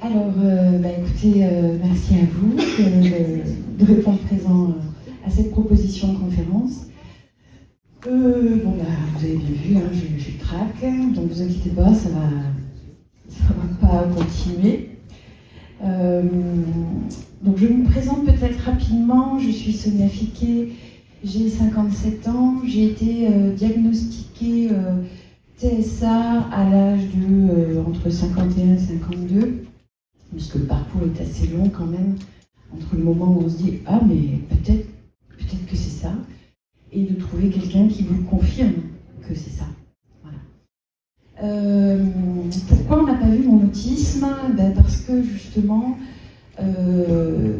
Écoutez, merci à vous de répondre présent à cette proposition de conférence. Vous avez bien vu, hein, j'ai le trac, donc vous inquiétez pas, ça va pas continuer. Donc je me présente peut-être rapidement, je suis Sonia Fiquet, j'ai 57 ans, j'ai été diagnostiquée TSA à l'âge de entre 51 et 52, puisque le parcours est assez long quand même, entre le moment où on se dit « Ah, mais peut-être que c'est ça », et de trouver quelqu'un qui vous confirme que c'est ça. Voilà. Pourquoi on n'a pas vu mon autisme ? Parce que justement,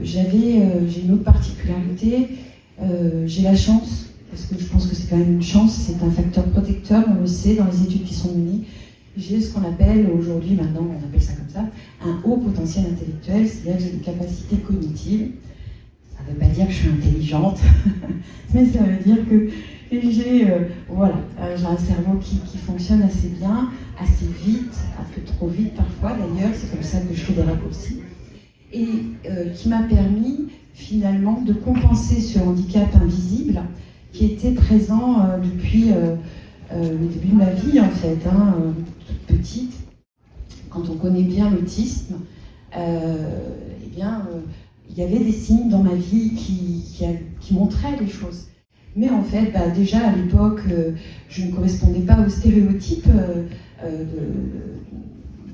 j'ai une autre particularité, j'ai la chance, parce que je pense que c'est quand même une chance, c'est un facteur protecteur, on le sait dans les études qui sont menées. J'ai ce qu'on appelle aujourd'hui, maintenant on appelle ça comme ça, un haut potentiel intellectuel, c'est-à-dire que j'ai des capacités cognitives. Ça ne veut pas dire que je suis intelligente, mais ça veut dire que j'ai un cerveau qui fonctionne assez bien, assez vite, un peu trop vite parfois d'ailleurs, c'est comme ça que je fais des raccourcis, et qui m'a permis finalement de compenser ce handicap invisible qui était présent depuis le début de ma vie en fait, toute petite. Quand on connaît bien l'autisme, il y avait des signes dans ma vie qui montraient les choses. Mais en fait, déjà à l'époque, je ne correspondais pas aux stéréotypes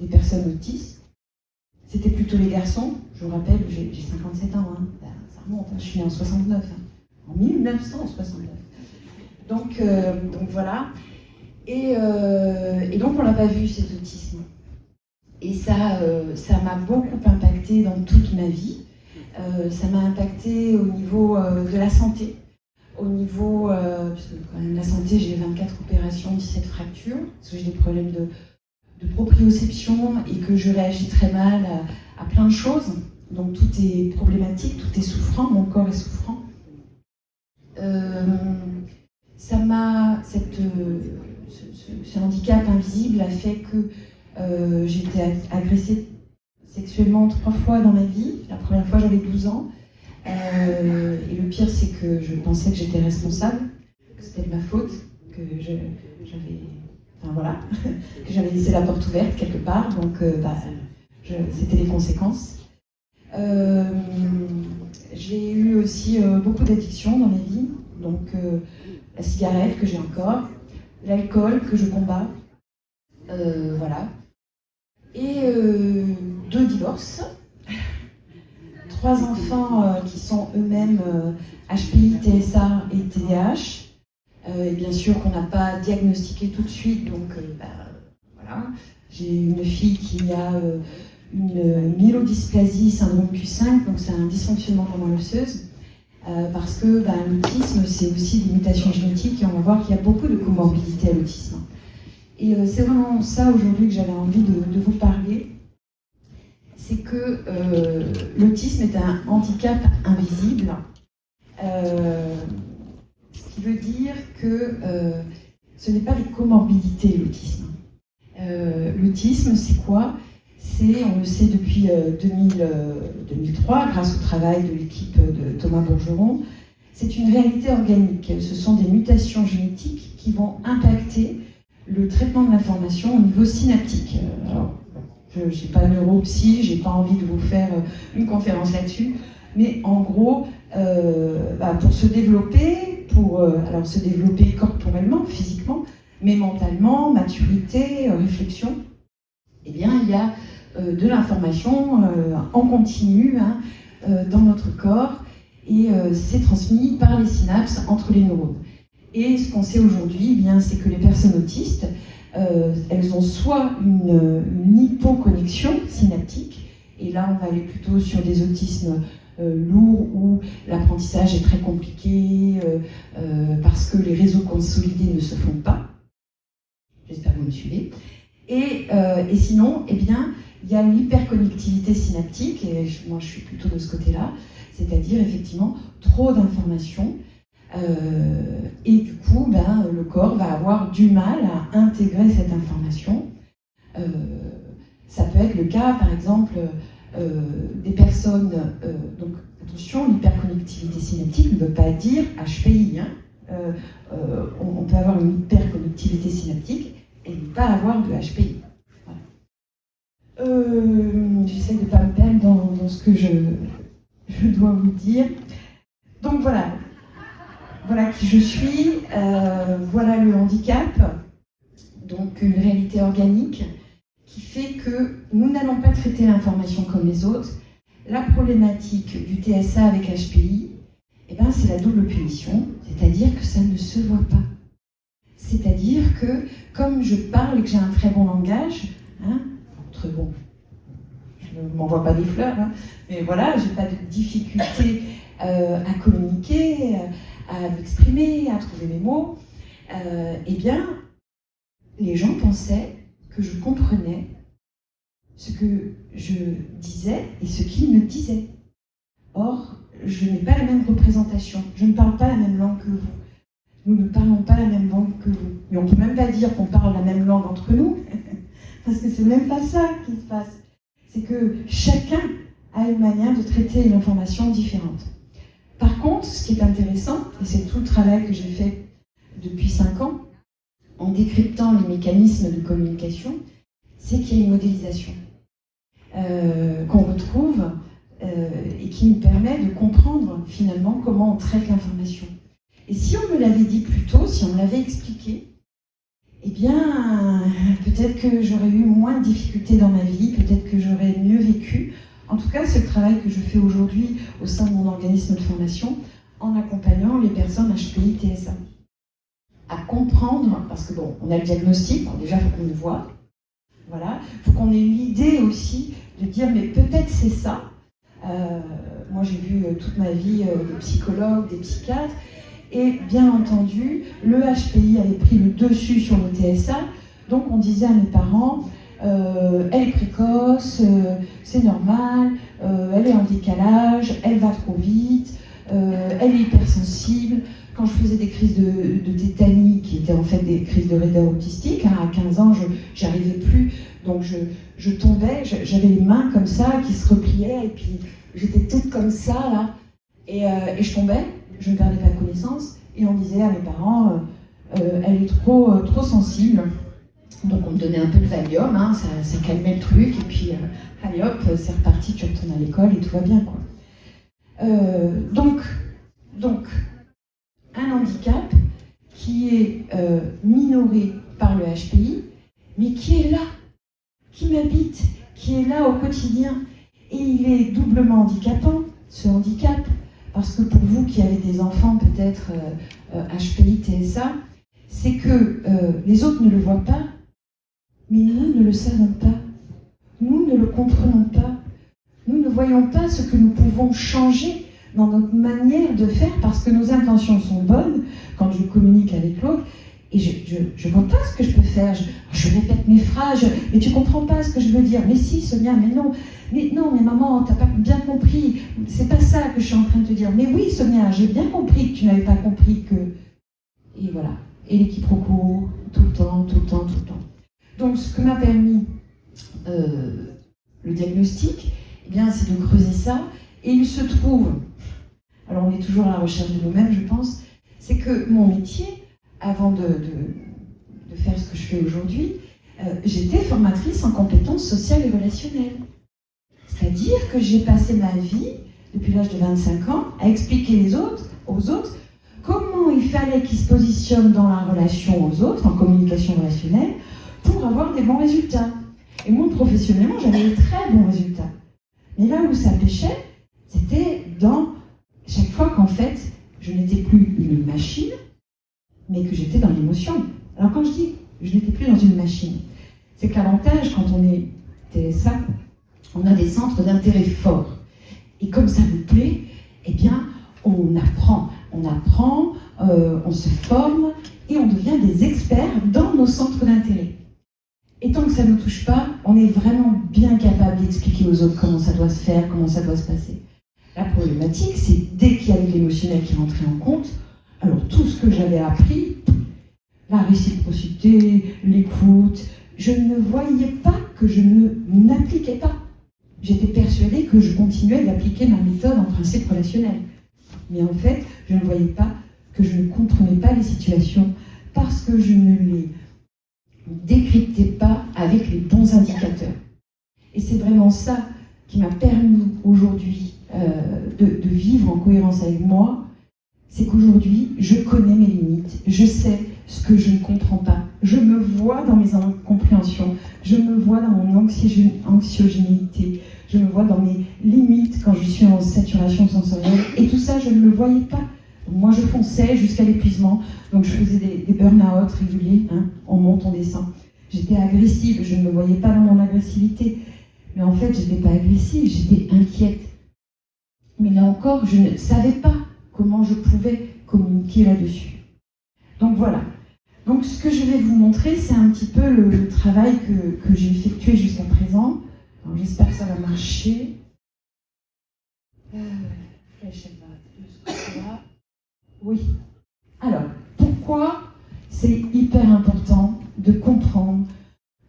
des personnes autistes. C'était plutôt les garçons. Je vous rappelle, j'ai 57 ans, ça remonte, je suis née en 69, en 1969. Donc voilà. Et donc on l'a pas vu cet autisme. Et ça m'a beaucoup impacté dans toute ma vie. Ça m'a impacté au niveau de la santé. Au niveau, puisque quand même la santé, j'ai 24 opérations, 17 fractures, parce que j'ai des problèmes de proprioception et que je réagis très mal à plein de choses. Donc tout est problématique, tout est souffrant, mon corps est souffrant. Ce handicap invisible a fait que j'ai été agressée sexuellement 3 fois dans ma vie. La première fois, j'avais 12 ans. Et le pire, c'est que je pensais que j'étais responsable, que c'était de ma faute, que j'avais laissé la porte ouverte quelque part, donc c'était les conséquences. J'ai eu aussi beaucoup d'addictions dans ma vie, donc la cigarette que j'ai encore, l'alcool que je combats, voilà. Et 2 divorces. 3 enfants qui sont eux-mêmes HPI, TSA et TDAH. Et bien sûr qu'on n'a pas diagnostiqué tout de suite, donc voilà. J'ai une fille qui a une myélodysplasie, syndrome Q5, donc c'est un dysfonctionnement de la moelle osseuse. Parce que l'autisme, c'est aussi des mutations génétiques et on va voir qu'il y a beaucoup de comorbidités à l'autisme. Et c'est vraiment ça aujourd'hui que j'avais envie de vous parler. C'est que l'autisme est un handicap invisible, ce qui veut dire que ce n'est pas des comorbidités, l'autisme. L'autisme, c'est quoi ? On le sait depuis 2003, grâce au travail de l'équipe de Thomas Bourgeron, c'est une réalité organique. Ce sont des mutations génétiques qui vont impacter le traitement de l'information au niveau synaptique. Alors, je ne suis pas neuropsy, je n'ai pas envie de vous faire une conférence là-dessus, mais en gros, pour se développer, se développer corporellement, physiquement, mais mentalement, maturité, réflexion, eh bien, il y a de l'information en continu dans notre corps et c'est transmis par les synapses entre les neurones. Et ce qu'on sait aujourd'hui, eh bien, c'est que les personnes autistes, elles ont soit une hypoconnexion synaptique, et là on va aller plutôt sur des autismes lourds où l'apprentissage est très compliqué parce que les réseaux consolidés ne se font pas. J'espère que vous me suivez. Et sinon, eh bien, il y a une hyperconnectivité synaptique, et moi je suis plutôt de ce côté-là, c'est-à-dire effectivement trop d'informations. Et du coup, le corps va avoir du mal à intégrer cette information. Ça peut être le cas, par exemple, des personnes... donc, attention, l'hyperconnectivité synaptique ne veut pas dire HPI. Hein. On peut avoir une hyperconnectivité synaptique et ne pas avoir de HPI. Voilà. J'essaie de ne pas me perdre dans ce que je dois vous dire. Donc voilà. Voilà qui je suis. Voilà le handicap. Donc une réalité organique qui fait que nous n'allons pas traiter l'information comme les autres. La problématique du TSA avec HPI, eh ben, c'est la double punition, c'est-à-dire que ça ne se voit pas. C'est-à-dire que, comme je parle et que j'ai un très bon langage, hein, très bon, je ne m'envoie pas des fleurs, hein, mais voilà, j'ai pas de difficulté à communiquer, à m'exprimer, à trouver mes mots, eh bien, les gens pensaient que je comprenais ce que je disais et ce qu'ils me disaient. Or, je n'ai pas la même représentation. Je ne parle pas la même langue que vous. Nous ne parlons pas la même langue que vous. Mais on ne peut même pas dire qu'on parle la même langue entre nous, parce que c'est même pas ça qui se passe. C'est que chacun a une manière de traiter l'information différente. Par contre, ce qui est intéressant, et c'est tout le travail que j'ai fait depuis 5 ans, en décryptant les mécanismes de communication, c'est qu'il y a une modélisation qu'on retrouve et qui nous permet de comprendre finalement comment on traite l'information. Et si on me l'avait dit plus tôt, si on me l'avait expliqué, eh bien, peut-être que j'aurais eu moins de difficultés dans ma vie, peut-être que j'aurais mieux vécu. En tout cas, c'est le travail que je fais aujourd'hui au sein de mon organisme de formation en accompagnant les personnes HPI TSA. À comprendre, parce que bon, on a le diagnostic, bon, déjà il faut qu'on le voie, voilà, il faut qu'on ait l'idée aussi de dire mais peut-être c'est ça. Moi j'ai vu toute ma vie des psychologues, des psychiatres, et bien entendu, le HPI avait pris le dessus sur le TSA, donc on disait à mes parents, elle est précoce, c'est normal, elle est en décalage, elle va trop vite, elle est hypersensible. Quand je faisais des crises de tétanie, qui étaient en fait des crises de raideur autistique, hein, à 15 ans, je n'arrivais plus, donc je tombais, j'avais les mains comme ça, qui se repliaient, et puis j'étais toute comme ça, là, et je tombais, je ne perdais pas connaissance, et on disait à mes parents, elle est trop sensible, donc on me donnait un peu de Valium, hein, ça calmait le truc, et puis allez hop, c'est reparti, tu retournes à l'école, et tout va bien, quoi. Donc, un handicap qui est minoré par le HPI, mais qui est là, qui m'habite, qui est là au quotidien. Et il est doublement handicapant, ce handicap, parce que pour vous qui avez des enfants peut-être HPI, TSA, c'est que les autres ne le voient pas, mais nous ne le savons pas. Nous ne le comprenons pas. Nous ne voyons pas ce que nous pouvons changer dans notre manière de faire, parce que nos intentions sont bonnes quand je communique avec l'autre, et je vois pas ce que je peux faire, je répète mes phrases, mais tu comprends pas ce que je veux dire, mais si Sonia, mais maman, t'as pas bien compris, c'est pas ça que je suis en train de te dire, mais oui Sonia, j'ai bien compris que tu n'avais pas compris que... Et voilà, et les quiproquos, tout le temps. Donc ce que m'a permis le diagnostic, eh bien, c'est de creuser ça, et il se trouve, alors on est toujours à la recherche de nous-mêmes, je pense, c'est que mon métier, avant de faire ce que je fais aujourd'hui, j'étais formatrice en compétences sociales et relationnelles. C'est-à-dire que j'ai passé ma vie, depuis l'âge de 25 ans, à expliquer aux autres comment il fallait qu'ils se positionnent dans la relation aux autres, en communication relationnelle, pour avoir des bons résultats. Et moi, professionnellement, j'avais des très bons résultats. Mais là où ça pêchait, c'était dans chaque fois qu'en fait, je n'étais plus une machine, mais que j'étais dans l'émotion. Alors quand je dis je n'étais plus dans une machine, c'est que l'avantage quand on est TSA, on a des centres d'intérêt forts. Et comme ça nous plaît, eh bien, on apprend, on se forme et on devient des experts dans nos centres d'intérêt. Et tant que ça ne nous touche pas, on est vraiment bien capable d'expliquer aux autres comment ça doit se faire, comment ça doit se passer. La problématique, c'est dès qu'il y avait l'émotionnel qui rentrait en compte, alors tout ce que j'avais appris, la réciprocité, l'écoute, je ne voyais pas que je n'appliquais pas. J'étais persuadée que je continuais d'appliquer ma méthode en principe relationnel. Mais en fait, je ne voyais pas que je ne comprenais pas les situations parce que je ne les décryptais pas avec les bons indicateurs. Et c'est vraiment ça qui m'a permis aujourd'hui de vivre en cohérence avec moi, c'est qu'aujourd'hui, je connais mes limites, je sais ce que je ne comprends pas, je me vois dans mes incompréhensions, je me vois dans mon anxiogénité, je me vois dans mes limites quand je suis en saturation sensorielle, et tout ça, je ne le voyais pas. Moi, je fonçais jusqu'à l'épuisement, donc je faisais des burn-out réguliers, hein, on monte, on descend. J'étais agressive, je ne me voyais pas dans mon agressivité, mais en fait, je n'étais pas agressive, j'étais inquiète. Mais là encore, je ne savais pas comment je pouvais communiquer là-dessus. Donc voilà. Donc ce que je vais vous montrer, c'est un petit peu le travail que j'ai effectué jusqu'à présent. Alors j'espère que ça va marcher. Oui. Alors, pourquoi c'est hyper important de comprendre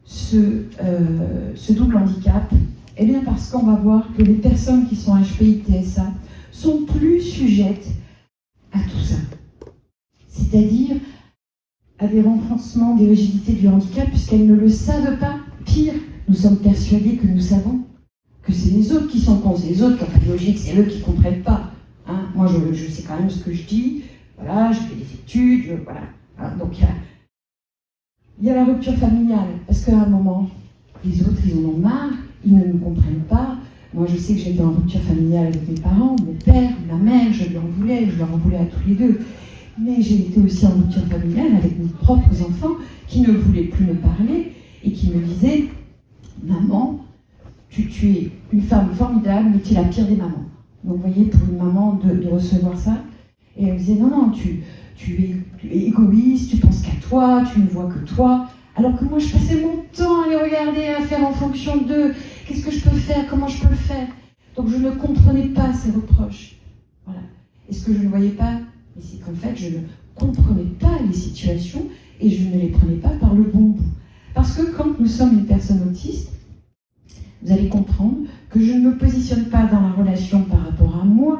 ce double handicap? Eh bien parce qu'on va voir que les personnes qui sont HPI-TSA sont plus sujettes à tout ça. C'est-à-dire à des renforcements des rigidités du handicap, puisqu'elles ne le savent pas. Pire, nous sommes persuadés que nous savons, que c'est les autres qui sont cons, c'est les autres qui ont pas de logique, c'est eux qui ne comprennent pas. Hein, moi, je sais quand même ce que je dis, voilà, je fais des études, voilà. Hein, donc il y a la rupture familiale, parce qu'à un moment, les autres, ils en ont marre, ils ne nous comprennent pas. Moi, je sais que j'étais en rupture familiale avec mes parents, mon père, ma mère, je leur en voulais à tous les deux. Mais j'ai été aussi en rupture familiale avec mes propres enfants qui ne voulaient plus me parler et qui me disaient « Maman, tu es une femme formidable, mais tu es la pire des mamans. » Donc, vous voyez, pour une maman de recevoir ça, et elle me disait « Non, tu es égoïste, tu penses qu'à toi, tu ne vois que toi. » Alors que moi, je passais mon temps à les regarder, à faire en fonction d'eux. Qu'est-ce que je peux faire? Comment je peux le faire? Donc, je ne comprenais pas ces reproches. Voilà. Et ce que je ne voyais pas, c'est qu'en fait, je ne comprenais pas les situations et je ne les prenais pas par le bon bout. Parce que quand nous sommes une personne autiste, vous allez comprendre que je ne me positionne pas dans la relation par rapport à moi,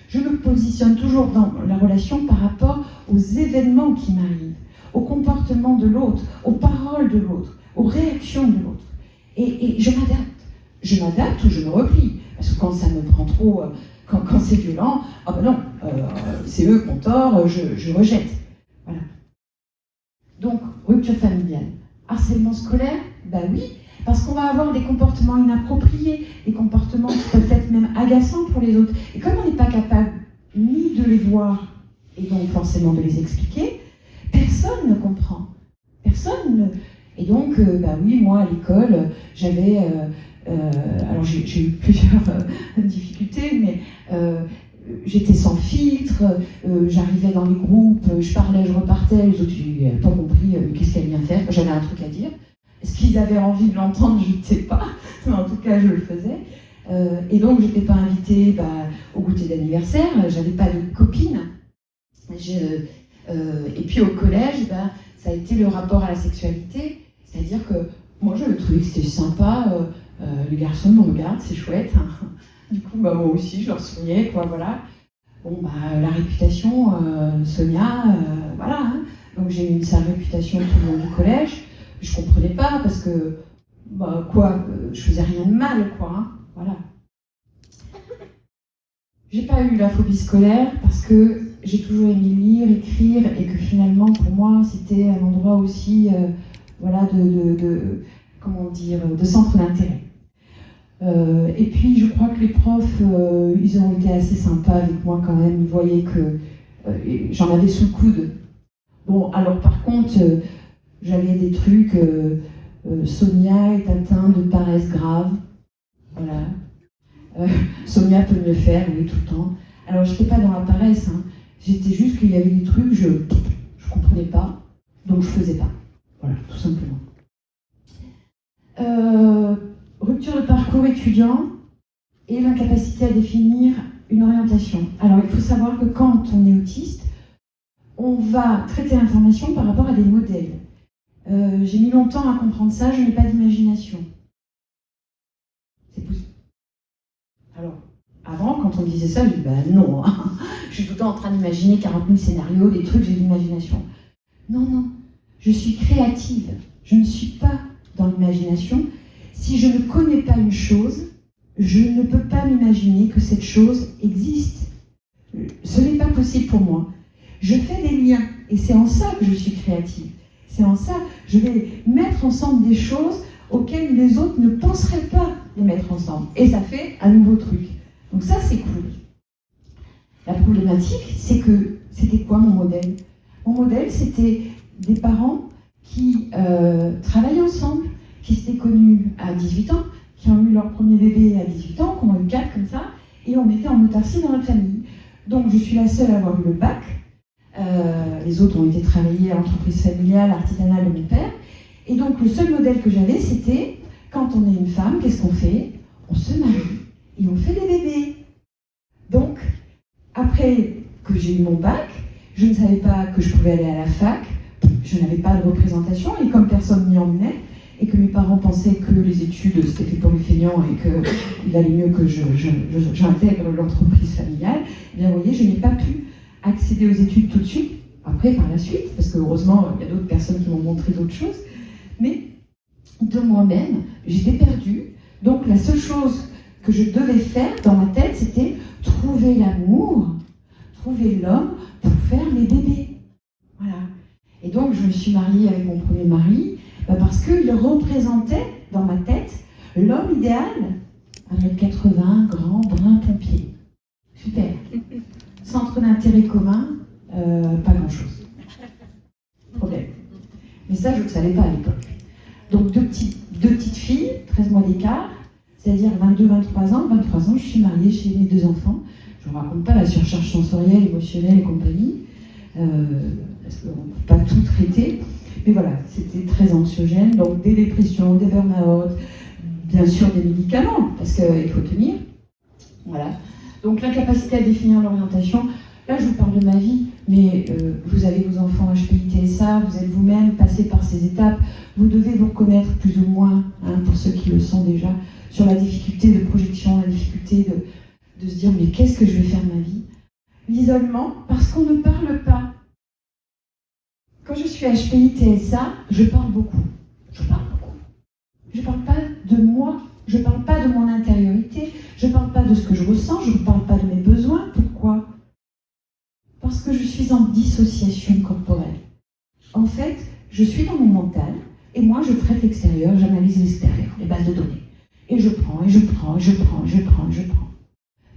je me positionne toujours dans la relation par rapport aux événements qui m'arrivent, au comportement de l'autre, aux paroles de l'autre, aux réactions de l'autre. Et je m'adapte. Je m'adapte ou je me replie. Parce que quand ça me prend trop, quand c'est violent, ah ben non, c'est eux qui ont tort, je rejette. Voilà. Donc, rupture familiale. Harcèlement scolaire, ben oui, parce qu'on va avoir des comportements inappropriés, des comportements qui peuvent être même agaçants pour les autres. Et comme on n'est pas capable ni de les voir, et donc forcément de les expliquer, personne ne comprend. Personne ne... Et donc, ben oui, moi, à l'école, j'avais... alors j'ai eu plusieurs difficultés, mais j'étais sans filtre, j'arrivais dans les groupes, je parlais, je repartais, les autres n'avaient pas compris qu'est-ce qu'elle vient faire, j'avais un truc à dire. Est-ce qu'ils avaient envie de l'entendre? Je ne sais pas, mais en tout cas je le faisais. Et donc je n'étais pas invitée au goûter d'anniversaire, j'avais pas de copine. Et puis au collège, ça a été le rapport à la sexualité, c'est-à-dire que moi je trouvais que c'était sympa. Les garçons me regardent, c'est chouette. Hein. Du coup, moi aussi, je leur souriais, quoi, voilà. Bon, la réputation, Sonia, voilà. Hein. Donc j'ai eu une sale réputation tout le long du collège. Je comprenais pas parce que, je faisais rien de mal, quoi. Hein. Voilà. J'ai pas eu la phobie scolaire parce que j'ai toujours aimé lire, écrire, et que finalement, pour moi, c'était un endroit aussi, de centre d'intérêt. Et puis je crois que les profs, ils ont été assez sympas avec moi quand même, ils voyaient que j'en avais sous le coude. Bon, alors par contre, j'avais des trucs, Sonia est atteinte de paresse grave, voilà. Sonia peut me le faire, oui, tout le temps. Alors j'étais pas dans la paresse, hein. J'étais juste qu'il y avait des trucs, je comprenais pas, donc je faisais pas. Voilà, tout simplement. Rupture de parcours étudiant et l'incapacité à définir une orientation. Alors, il faut savoir que quand on est autiste, on va traiter l'information par rapport à des modèles. J'ai mis longtemps à comprendre ça, je n'ai pas d'imagination. C'est possible. Alors, avant, quand on me disait ça, je disais, non, hein. Je suis tout le temps en train d'imaginer 40 000 scénarios, des trucs, j'ai de l'imagination. Non, je suis créative. Je ne suis pas dans l'imagination. Si je ne connais pas une chose, je ne peux pas m'imaginer que cette chose existe. Ce n'est pas possible pour moi. Je fais des liens, et c'est en ça que je suis créative. C'est en ça, je vais mettre ensemble des choses auxquelles les autres ne penseraient pas les mettre ensemble. Et ça fait un nouveau truc. Donc ça, c'est cool. La problématique, c'est que, c'était quoi mon modèle ? Mon modèle, c'était des parents qui travaillaient ensemble, qui s'étaient connus à 18 ans, qui ont eu leur premier bébé à 18 ans, qui en ont eu 4 comme ça, et on était en autarcie dans notre famille. Donc je suis la seule à avoir eu le bac. Les autres ont été travailler à l'entreprise familiale, artisanale de mon père. Et donc le seul modèle que j'avais, c'était, quand on est une femme, qu'est-ce qu'on fait ? On se marie et on fait des bébés. Donc, après que j'ai eu mon bac, je ne savais pas que je pouvais aller à la fac, je n'avais pas de représentation, et comme personne m'y emmenait, et que mes parents pensaient que les études c'était fait pour les feignants et qu'il valait mieux que j'intègre l'entreprise familiale, eh bien vous voyez, je n'ai pas pu accéder aux études tout de suite, après par la suite, parce que heureusement il y a d'autres personnes qui m'ont montré d'autres choses, mais de moi-même, j'étais perdue. Donc la seule chose que je devais faire dans ma tête, c'était trouver l'amour, trouver l'homme pour faire mes bébés. Voilà. Et donc je me suis mariée avec mon premier mari, parce qu'il représentait dans ma tête l'homme idéal, 1m80, grand, brun, pompier. Super. Centre d'intérêt commun, pas grand-chose. Problème. Mais ça, je ne le savais pas à l'époque. Donc deux petites filles, 13 mois d'écart, c'est-à-dire 22-23 ans. 23 ans, je suis mariée, j'ai mes 2 enfants. Je ne vous raconte pas la surcharge sensorielle, émotionnelle et compagnie, parce qu'on ne peut pas tout traiter. Mais voilà, c'était très anxiogène, donc des dépressions, des burn-out, bien sûr des médicaments, parce qu'il faut tenir. Voilà. Donc l'incapacité à définir l'orientation, là je vous parle de ma vie, mais vous avez vos enfants HPI TSA, vous êtes vous-même passé par ces étapes, vous devez vous reconnaître plus ou moins, hein, pour ceux qui le sont déjà, sur la difficulté de projection, la difficulté de se dire mais qu'est-ce que je vais faire de ma vie ? L'isolement, parce qu'on ne parle pas. Quand je suis HPI TSA, je parle beaucoup. Je ne parle pas de moi, je ne parle pas de mon intériorité, je ne parle pas de ce que je ressens, je ne parle pas de mes besoins. Pourquoi ? Parce que je suis en dissociation corporelle. En fait, je suis dans mon mental, et moi je traite l'extérieur, j'analyse l'extérieur, les bases de données. Et je prends.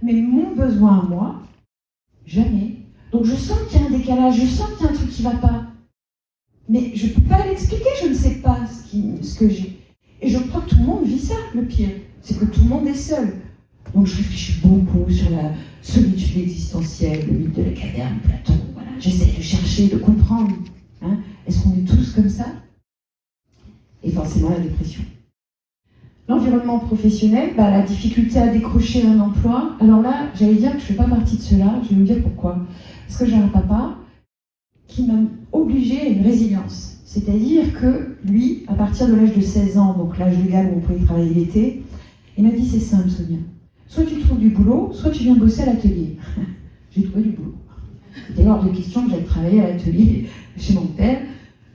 Mais mon besoin à moi, jamais. Donc je sens qu'il y a un décalage, je sens qu'il y a un truc qui ne va pas. Mais je ne peux pas l'expliquer, je ne sais pas ce que j'ai. Et je crois que tout le monde vit ça, le pire. C'est que tout le monde est seul. Donc je réfléchis beaucoup sur la solitude existentielle, le mythe de la caverne, Platon. Voilà. J'essaie de chercher, de comprendre. Hein. Est-ce qu'on est tous comme ça ? Et forcément la dépression. L'environnement professionnel, la difficulté à décrocher un emploi. Alors là, j'allais dire que je ne fais pas partie de cela. Je vais vous dire pourquoi. Parce que j'ai un papa qui m'a obligée à une résilience. C'est-à-dire que lui, à partir de l'âge de 16 ans, donc l'âge légal où on pouvait travailler l'été, il m'a dit c'est simple Sonia, soit tu trouves du boulot, soit tu viens bosser à l'atelier. J'ai trouvé du boulot. C'était hors de question que j'aille travailler à l'atelier chez mon père,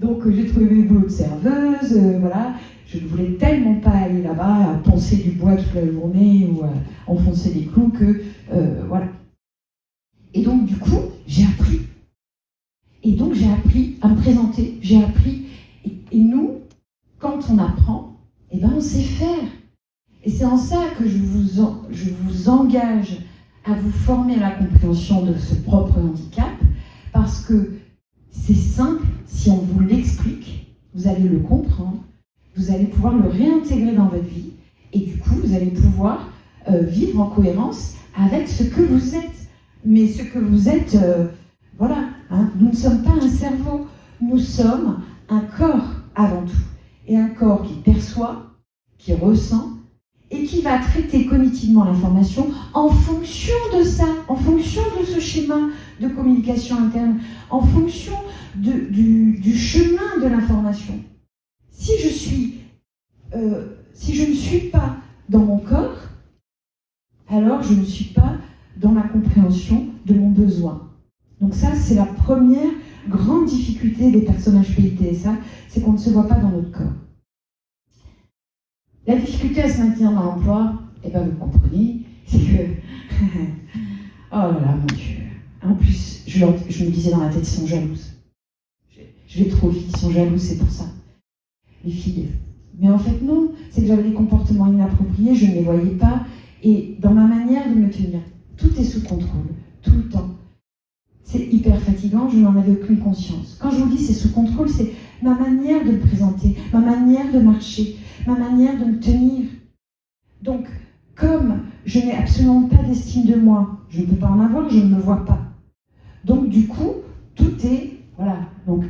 donc j'ai trouvé du boulot de serveuse, voilà. Je ne voulais tellement pas aller là-bas à poncer du bois toute la journée ou à enfoncer des clous que, voilà. Et donc du coup, j'ai appris. Et donc j'ai appris à me présenter, j'ai appris, et nous, quand on apprend, on sait faire. Et c'est en ça que je vous engage à vous former à la compréhension de ce propre handicap, parce que c'est simple, si on vous l'explique, vous allez le comprendre, vous allez pouvoir le réintégrer dans votre vie, et du coup vous allez pouvoir vivre en cohérence avec ce que vous êtes. Mais ce que vous êtes, voilà. Hein, nous ne sommes pas un cerveau, nous sommes un corps avant tout. Et un corps qui perçoit, qui ressent, et qui va traiter cognitivement l'information en fonction de ça, en fonction de ce schéma de communication interne, en fonction du chemin de l'information. si je ne suis pas dans mon corps, alors je ne suis pas dans la compréhension de mon besoin. Donc ça, c'est la première grande difficulté des personnages PITSA, c'est qu'on ne se voit pas dans notre corps. La difficulté à se maintenir dans l'emploi, eh ben vous comprenez, c'est que... oh là là, mon Dieu. En plus, je me disais dans la tête, ils sont jalouses. Je vais trop vite, ils sont jaloux, c'est pour ça. Les filles. Mais en fait, non, c'est que j'avais des comportements inappropriés, je ne les voyais pas. Et dans ma manière de me tenir, tout est sous contrôle, tout le temps. C'est hyper fatigant, je n'en avais aucune conscience. Quand je vous dis c'est sous contrôle, c'est ma manière de me présenter, ma manière de marcher, ma manière de me tenir. Donc, comme je n'ai absolument pas d'estime de moi, je ne peux pas en avoir, je ne me vois pas. Donc, du coup, tout est... Voilà. Donc,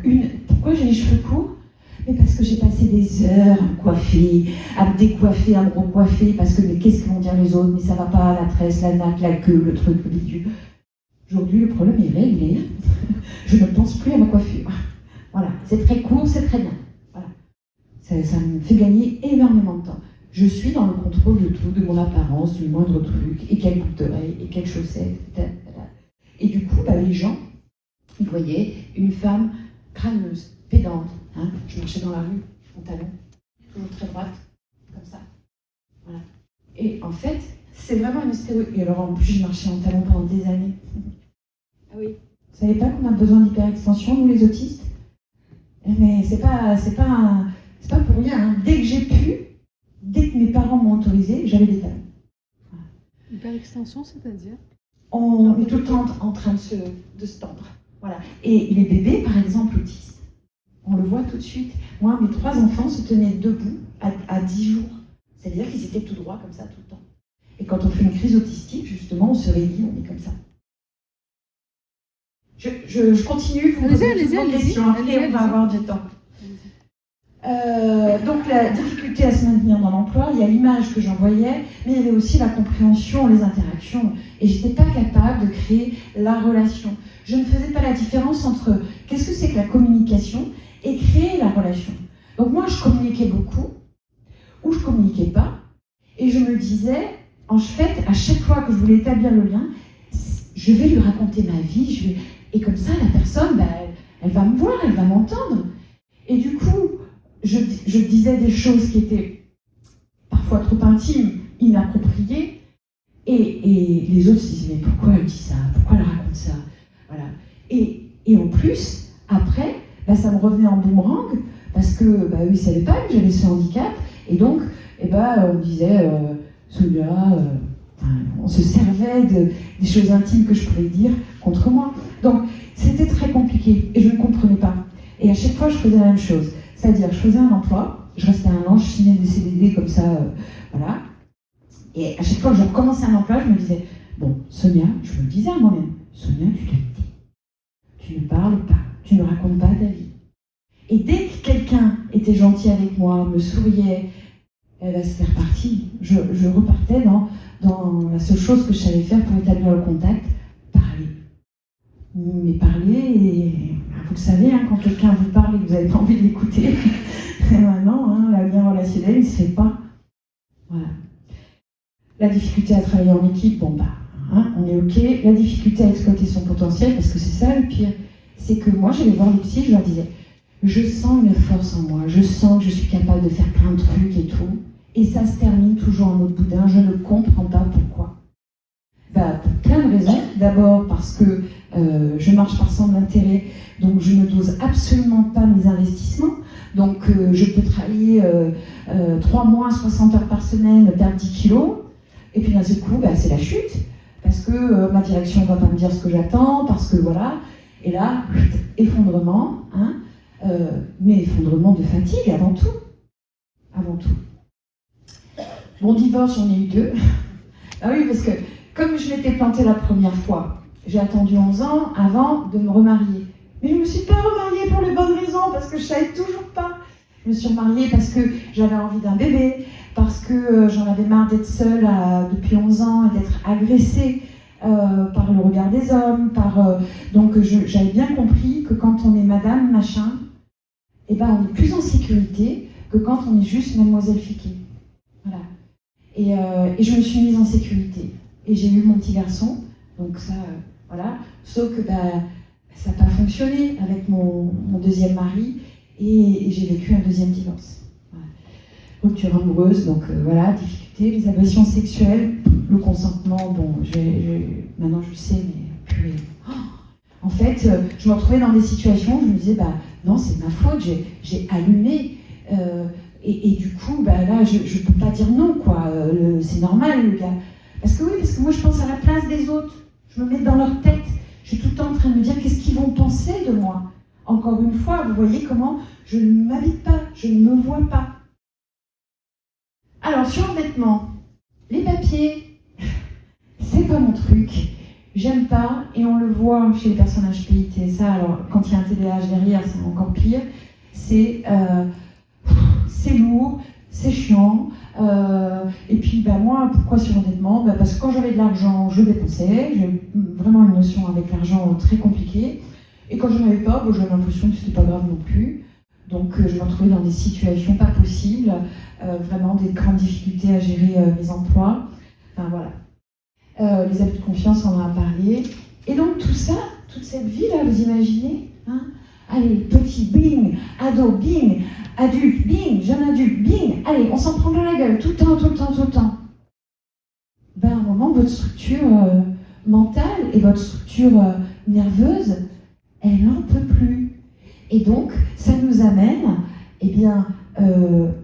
pourquoi j'ai les cheveux courts ? Mais parce que j'ai passé des heures à me coiffer, à me décoiffer, à me recoiffer, parce que mais qu'est-ce que vont dire les autres ? Mais ça va pas, la tresse, la nappe, la queue, le truc, le bidule. Aujourd'hui, le problème est réglé. Je ne pense plus à ma coiffure. Voilà, c'est très court, c'est très bien. Voilà. Ça me fait gagner énormément de temps. Je suis dans le contrôle de tout, de mon apparence, du moindre truc, et quelle boucle d'oreille, et quelle chaussette, etc. Et du coup, les gens, ils voyaient une femme crâneuse, pédante. Hein, je marchais dans la rue, en talons, toujours très droite, comme ça. Voilà. Et en fait, c'est vraiment une stéréotype. Et alors en plus, je marchais en talons pendant des années. Ah oui. Vous savez pas qu'on a besoin d'hyperextension, nous les autistes ? Mais c'est pas pour rien. Hein. Dès que mes parents m'ont autorisé, j'avais des talons. Voilà. Hyperextension, c'est-à-dire ? On est tout le temps en train de se tendre. Voilà. Et les bébés, par exemple, autistes, on le voit tout de suite. Moi, mes 3 enfants se tenaient debout à 10 jours. C'est-à-dire qu'ils étaient tout droits comme ça tout le temps. Et quand on fait une crise autistique, justement, on se réveille, on est comme ça. Je continue, vous posez toutes vos questions, après on va avoir du temps. Donc la difficulté à se maintenir dans l'emploi, il y a l'image que j'envoyais, mais il y avait aussi la compréhension, les interactions. Et je n'étais pas capable de créer la relation. Je ne faisais pas la différence entre qu'est-ce que c'est que la communication et créer la relation. Donc moi, je communiquais beaucoup, ou je communiquais pas, et je me disais, en fait, à chaque fois que je voulais établir le lien, je vais lui raconter ma vie, et comme ça, la personne, elle va me voir, elle va m'entendre. Et du coup, je disais des choses qui étaient parfois trop intimes, inappropriées, et les autres se disaient, mais pourquoi elle dit ça ? Pourquoi elle raconte ça ? Voilà. Et en plus, après, ça me revenait en boomerang, parce que eux, ils ne savaient pas que j'avais ce handicap, et donc, on me disait, Sonia, on se servait des choses intimes que je pouvais dire contre moi. Donc, c'était très compliqué, et je ne comprenais pas. Et à chaque fois, je faisais la même chose. C'est-à-dire, je faisais un emploi, je restais 1 an, je signais des CDD comme ça, voilà. Et à chaque fois que je recommençais un emploi, je me disais, bon, Sonia, je me le disais à moi-même, Sonia, tu te tais. Tu ne parles pas, tu ne racontes pas ta vie. Et dès que quelqu'un était gentil avec moi, me souriait, c'était reparti. Je repartais dans la seule chose que je savais faire pour établir le contact, parler. Mais parler, et vous le savez, quand quelqu'un vous parle et que vous n'avez pas envie de l'écouter, maintenant, le lien relationnel, il ne se fait pas. Voilà. La difficulté à travailler en équipe, on est OK. La difficulté à exploiter son potentiel, parce que c'est ça le pire, c'est que moi, j'allais voir les psys, je leur disais, je sens une force en moi, je sens que je suis capable de faire plein de trucs et tout, et ça se termine toujours en mode boudin, je ne comprends pas pourquoi. Pour plein de raisons. D'abord parce que je marche par centre d'intérêt, donc je ne dose absolument pas mes investissements. Donc je peux travailler 3 mois, 60 heures par semaine, perdre 10 kilos, et puis d'un seul coup, c'est la chute, parce que ma direction ne va pas me dire ce que j'attends, parce que voilà, et là, effondrement, mais effondrement de fatigue avant tout. Avant tout. Mon divorce, j'en ai eu 2. Ah oui, parce que comme je m'étais plantée la première fois, j'ai attendu 11 ans avant de me remarier. Mais je ne me suis pas remariée pour les bonnes raisons, parce que je ne savais toujours pas. Je me suis remariée parce que j'avais envie d'un bébé, parce que j'en avais marre d'être seule depuis 11 ans et d'être agressée par le regard des hommes. Donc j'avais bien compris que quand on est madame, machin, on est plus en sécurité que quand on est juste Mademoiselle Fiquet. Voilà. Et je me suis mise en sécurité. Et j'ai eu mon petit garçon, donc ça, voilà. Sauf que ça n'a pas fonctionné avec mon deuxième mari, et j'ai vécu un deuxième divorce. Voilà. Rupture amoureuse, donc voilà, difficulté, les agressions sexuelles, le consentement, bon, maintenant je le sais, mais purée. En fait, je me retrouvais dans des situations où je me disais, non, c'est ma faute, j'ai allumé. Et du coup, là, je ne peux pas dire non, quoi. C'est normal, le gars. Parce que moi, je pense à la place des autres. Je me mets dans leur tête. Je suis tout le temps en train de me dire qu'est-ce qu'ils vont penser de moi. Encore une fois, vous voyez comment je ne m'habite pas, je ne me vois pas. Alors, sur l'endettement, les papiers, c'est pas mon truc. J'aime pas, et on le voit chez les personnes HPI, TSA, alors quand il y a un TDAH derrière, c'est encore pire. C'est lourd, c'est chiant. Et puis moi, pourquoi sur l'endettement ? Parce que quand j'avais de l'argent, je dépensais. J'ai vraiment une notion avec l'argent très compliquée. Et quand je n'en avais pas, j'avais l'impression que c'était pas grave non plus. Donc je me retrouvais dans des situations pas possibles, vraiment des grandes difficultés à gérer mes emplois. Enfin voilà. Les abus de confiance, on en a parlé. Et donc tout ça, toute cette vie-là, vous imaginez, hein ? Allez, petit, bing, ado, bing, adulte, bing, jeune adulte, bing, allez, on s'en prend dans la gueule, tout le temps, tout le temps, tout le temps. À un moment, votre structure mentale et votre structure nerveuse, elle n'en peut plus. Et donc, ça nous amène,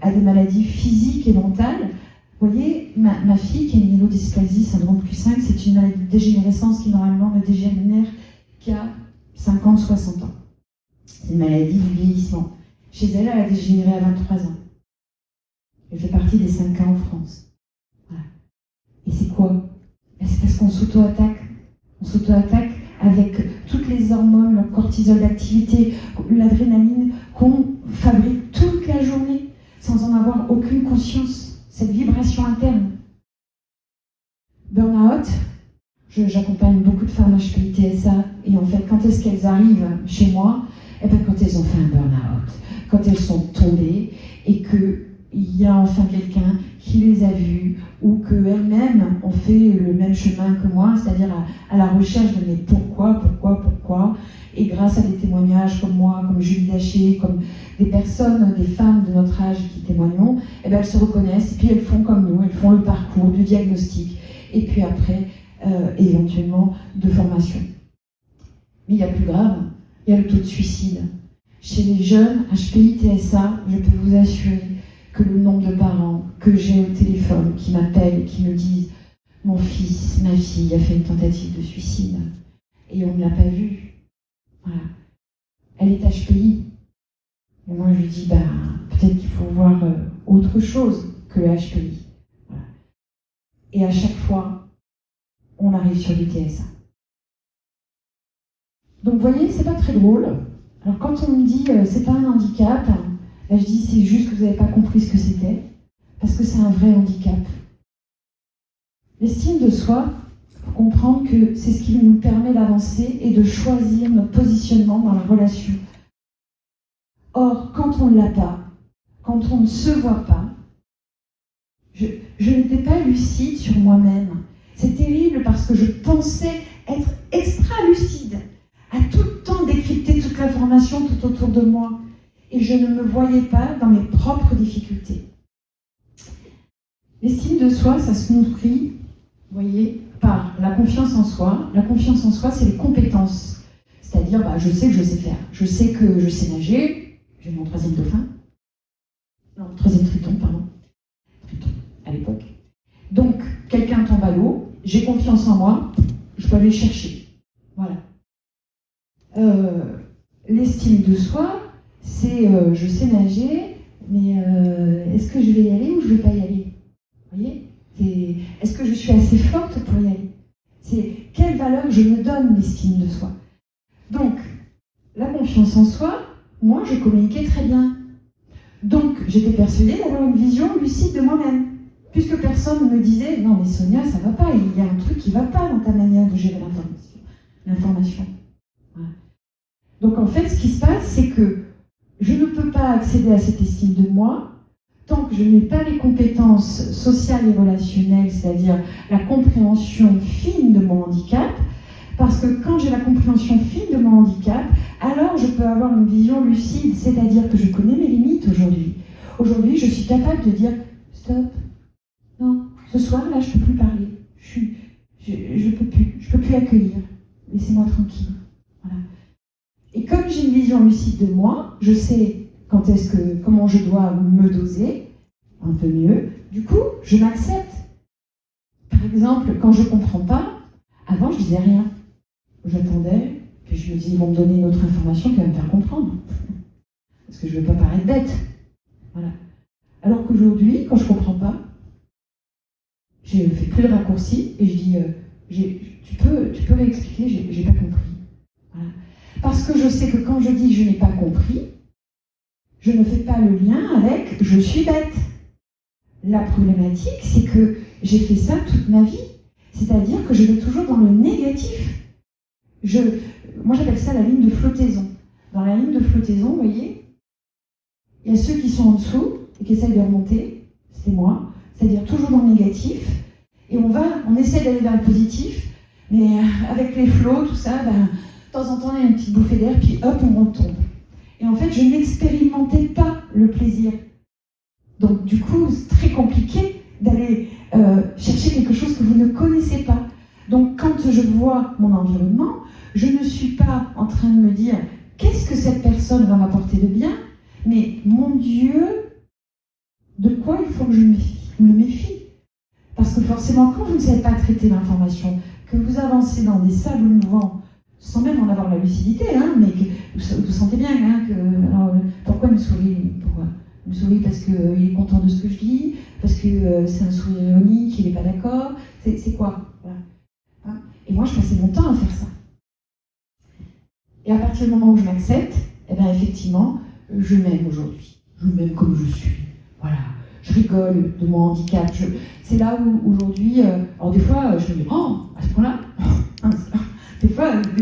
à des maladies physiques et mentales. Vous voyez, ma fille qui a une myélodysplasie, syndrome Q5, c'est une maladie de dégénérescence qui normalement ne dégénère qu'à 50-60 ans. C'est une maladie du vieillissement. Chez elle, elle a dégénéré à 23 ans. Elle fait partie des 5 cas en France. Voilà. Et c'est quoi ? C'est parce qu'on s'auto-attaque. On s'auto-attaque avec toutes les hormones, le cortisol d'activité, l'adrénaline qu'on fabrique toute la journée sans en avoir aucune conscience. Cette vibration interne. Burnout, j'accompagne beaucoup de femmes HPI TSA, et en fait, quand est-ce qu'elles arrivent chez moi ? Quand elles ont fait un burn-out, quand elles sont tombées et qu'il y a enfin quelqu'un qui les a vues ou qu'elles-mêmes ont fait le même chemin que moi, c'est-à-dire à la recherche de mais pourquoi, et grâce à des témoignages comme moi, comme Julie Daché, comme des personnes, des femmes de notre âge qui témoignent, elles se reconnaissent et puis elles font comme nous, elles font le parcours du diagnostic et puis après, éventuellement, de formation. Mais il y a plus grave. Il y a le taux de suicide. Chez les jeunes HPI TSA, je peux vous assurer que le nombre de parents que j'ai au téléphone qui m'appellent et qui me disent « Mon fils, ma fille a fait une tentative de suicide et on ne l'a pas vue. » Voilà. Elle est HPI. Et moi, je lui dis peut-être qu'il faut voir autre chose que le HPI. Voilà. Et à chaque fois, on arrive sur du TSA. Donc, vous voyez, c'est pas très drôle. Alors, quand on me dit c'est pas un handicap, là, je dis c'est juste que vous n'avez pas compris ce que c'était, parce que c'est un vrai handicap. L'estime de soi, il faut comprendre que c'est ce qui nous permet d'avancer et de choisir notre positionnement dans la relation. Or, quand on ne l'a pas, quand on ne se voit pas, je n'étais pas lucide sur moi-même. C'est terrible parce que je pensais être extra lucide, à tout le temps décrypter toute l'information tout autour de moi. Et je ne me voyais pas dans mes propres difficultés. L'estime de soi, ça se nourrit, vous voyez, par la confiance en soi. La confiance en soi, c'est les compétences. C'est-à-dire, je sais que je sais faire. Je sais que je sais nager. J'ai mon 3e dauphin. Non, 3e triton, pardon. Triton, à l'époque. Donc, quelqu'un tombe à l'eau, j'ai confiance en moi, je peux aller le chercher. Voilà. L'estime de soi, c'est je sais nager, mais est-ce que je vais y aller ou je ne vais pas y aller ? Vous voyez ? Est-ce que je suis assez forte pour y aller ? C'est quelle valeur je me donne l'estime de soi. Donc, la confiance en soi, moi, je communiquais très bien. Donc, j'étais persuadée d'avoir une vision lucide de moi-même. Puisque personne ne me disait « Non, mais Sonia, ça ne va pas, il y a un truc qui ne va pas dans ta manière de gérer l'information. » Voilà. Donc, en fait, ce qui se passe, c'est que je ne peux pas accéder à cette estime de moi tant que je n'ai pas les compétences sociales et relationnelles, c'est-à-dire la compréhension fine de mon handicap, parce que quand j'ai la compréhension fine de mon handicap, alors je peux avoir une vision lucide, c'est-à-dire que je connais mes limites aujourd'hui. Aujourd'hui, je suis capable de dire « Stop, non, ce soir, là, je ne peux plus parler. Je peux plus accueillir. Laissez-moi tranquille. » Voilà. Et comme j'ai une vision lucide de moi, je sais comment je dois me doser, un peu mieux. Du coup, je m'accepte. Par exemple, quand je ne comprends pas, avant, je disais rien. J'attendais, puis je me dis, ils vont me donner une autre information qui va me faire comprendre. Parce que je ne veux pas paraître bête. Voilà. Alors qu'aujourd'hui, quand je ne comprends pas, je ne fais plus de raccourcis et je dis, tu peux réexpliquer, j'ai pas compris. Voilà. Parce que je sais que quand je dis je n'ai pas compris, je ne fais pas le lien avec je suis bête. La problématique, c'est que j'ai fait ça toute ma vie. C'est-à-dire que je vais toujours dans le négatif. Moi, j'appelle ça la ligne de flottaison. Dans la ligne de flottaison, vous voyez, il y a ceux qui sont en dessous et qui essayent de remonter, c'est moi, c'est-à-dire toujours dans le négatif, et on essaie d'aller vers le positif, mais avec les flots, tout ça, de temps en temps, il y a une petite bouffée d'air, puis hop, on retombe. Et en fait, je n'expérimentais pas le plaisir. Donc, du coup, c'est très compliqué d'aller chercher quelque chose que vous ne connaissez pas. Donc, quand je vois mon environnement, je ne suis pas en train de me dire qu'est-ce que cette personne va m'apporter de bien, mais mon Dieu, de quoi il faut que je me méfie. Parce que forcément, quand vous ne savez pas traiter l'information, que vous avancez dans des sables mouvants, sans même en avoir la lucidité, mais que vous sentez bien que... Alors, pourquoi il me sourit? Pourquoi il me sourit parce qu'il est content de ce que je dis, parce que c'est un sourire ironique, il n'est pas d'accord, c'est quoi? Voilà. Et moi, je passais mon temps à faire ça. Et à partir du moment où je m'accepte, eh bien, effectivement, je m'aime aujourd'hui. Je m'aime comme je suis. Voilà. Je rigole de mon handicap. C'est là où, aujourd'hui, alors des fois, je me dis, oh, à ce point-là, des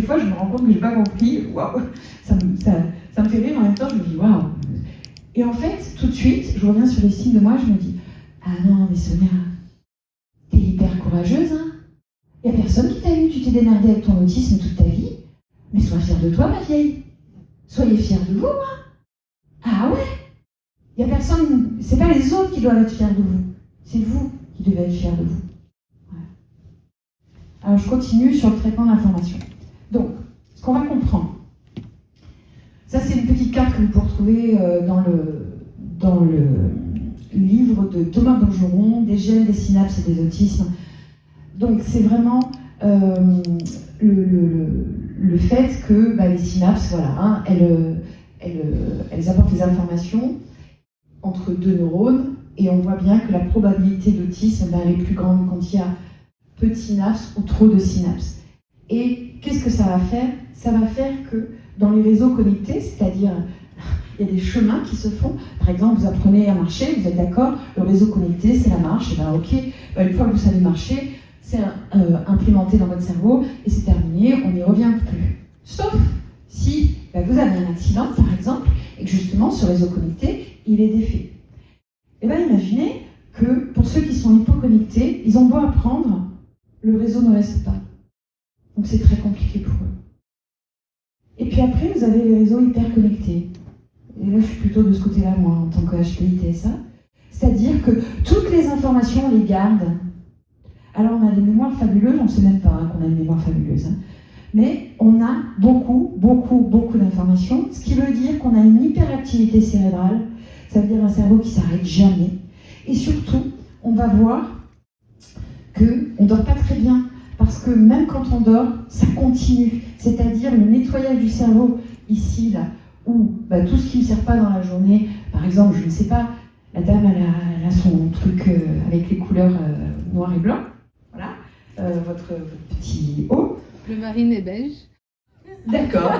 fois, je me rends compte que je n'ai pas compris. Waouh, ça me fait rire, en même temps, je me dis, waouh. Et en fait, tout de suite, je reviens sur les signes de moi, je me dis, ah non, mais Sonia, t'es hyper courageuse, hein. Il n'y a personne qui t'a eu, tu t'es démerdée avec ton autisme toute ta vie. Mais sois fière de toi, ma vieille. Soyez fière de vous, hein. Ah ouais. Il n'y a personne, c'est pas les autres qui doivent être fiers de vous. C'est vous qui devez être fiers de vous. Voilà. Alors je continue sur le traitement de l'information. Donc, ce qu'on va comprendre. Ça, c'est une petite carte que vous pouvez retrouver dans le livre de Thomas Bergeron, des gènes, des synapses et des autismes. Donc, c'est vraiment le fait que les synapses, voilà, elles apportent les informations entre deux neurones, et on voit bien que la probabilité d'autisme, elle est plus grande quand il y a peu de synapses ou trop de synapses. Et qu'est-ce que ça va faire? Ça va faire que dans les réseaux connectés, c'est-à-dire il y a des chemins qui se font. Par exemple, vous apprenez à marcher, vous êtes d'accord, le réseau connecté, c'est la marche, et bien ok, une fois que vous savez marcher, c'est implémenté dans votre cerveau, et c'est terminé, on n'y revient plus. Sauf si vous avez un accident, par exemple, et que justement, ce réseau connecté, il est défait. Et bien, imaginez que pour ceux qui sont hypoconnectés, ils ont beau apprendre, le réseau ne reste pas. Donc c'est très compliqué pour eux. Et puis après, vous avez les réseaux hyperconnectés. Et là, je suis plutôt de ce côté-là, moi, en tant que HPI TSA. C'est-à-dire que toutes les informations, on les garde. Alors, on a des mémoires fabuleuses, on ne sait même pas qu'on a une mémoire fabuleuse. Mais on a beaucoup d'informations, ce qui veut dire qu'on a une hyperactivité cérébrale. Ça veut dire un cerveau qui ne s'arrête jamais. Et surtout, on va voir qu'on ne dort pas très bien. Parce que même quand on dort, ça continue. C'est-à-dire le nettoyage du cerveau, ici, là, où tout ce qui ne me sert pas dans la journée, par exemple, je ne sais pas, la dame, elle a son truc avec les couleurs noir et blanc. Voilà, votre petit haut. Le marine est beige. D'accord.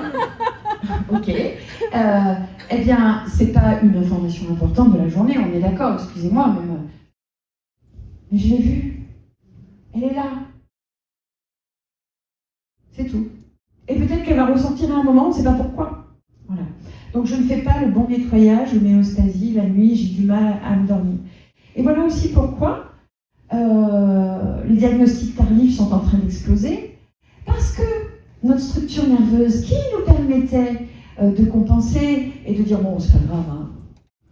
Ok. Eh bien, c'est pas une information importante de la journée, on est d'accord, excusez-moi, même. Mais je l'ai vue. Elle est là. C'est tout. Et peut-être qu'elle va ressortir à un moment, on ne sait pas pourquoi. Voilà. Donc je ne fais pas le bon nettoyage, l'homéostasie, la nuit, j'ai du mal à me dormir. Et voilà aussi pourquoi les diagnostics tardifs sont en train d'exploser, parce que notre structure nerveuse qui nous permettait de compenser et de dire bon, c'est pas grave, hein,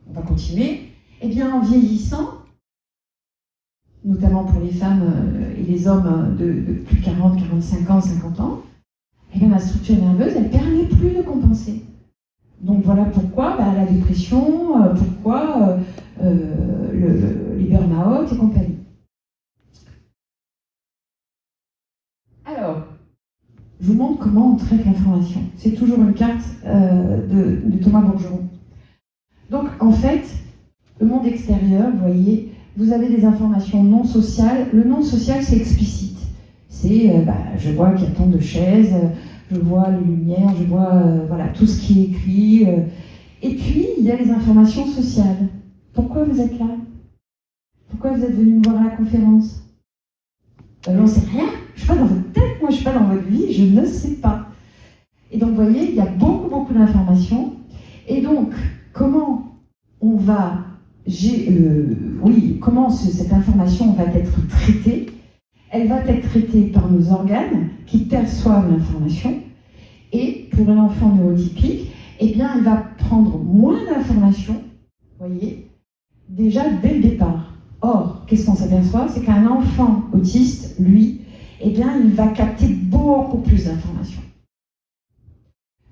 on va continuer, eh bien en vieillissant, notamment pour les femmes et les hommes de plus de 40, 45 ans, 50 ans, eh bien la structure nerveuse, elle ne permet plus de compenser. Donc voilà pourquoi la dépression, pourquoi les burn-out et compagnie. Alors, je vous montre comment on traite l'information. C'est toujours une carte de Thomas Bourgeron. Donc en fait, le monde extérieur, vous voyez, vous avez des informations non sociales. Le non social, c'est explicite. C'est, je vois qu'il y a tant de chaises, je vois les lumières, je vois voilà, tout ce qui est écrit. Et puis, il y a les informations sociales. Pourquoi vous êtes là? Pourquoi vous êtes venu me voir à la conférence? J'en sais rien. Je ne suis pas dans votre tête, moi, je ne suis pas dans votre vie, je ne sais pas. Et donc, vous voyez, il y a beaucoup d'informations. Et donc, comment on va... comment cette information va être traitée? Elle va être traitée par nos organes qui perçoivent l'information. Et pour un enfant neurotypique, eh bien, il va prendre moins d'informations, vous voyez, déjà dès le départ. Or, qu'est-ce qu'on s'aperçoit? C'est qu'un enfant autiste, lui, eh bien, il va capter beaucoup plus d'informations.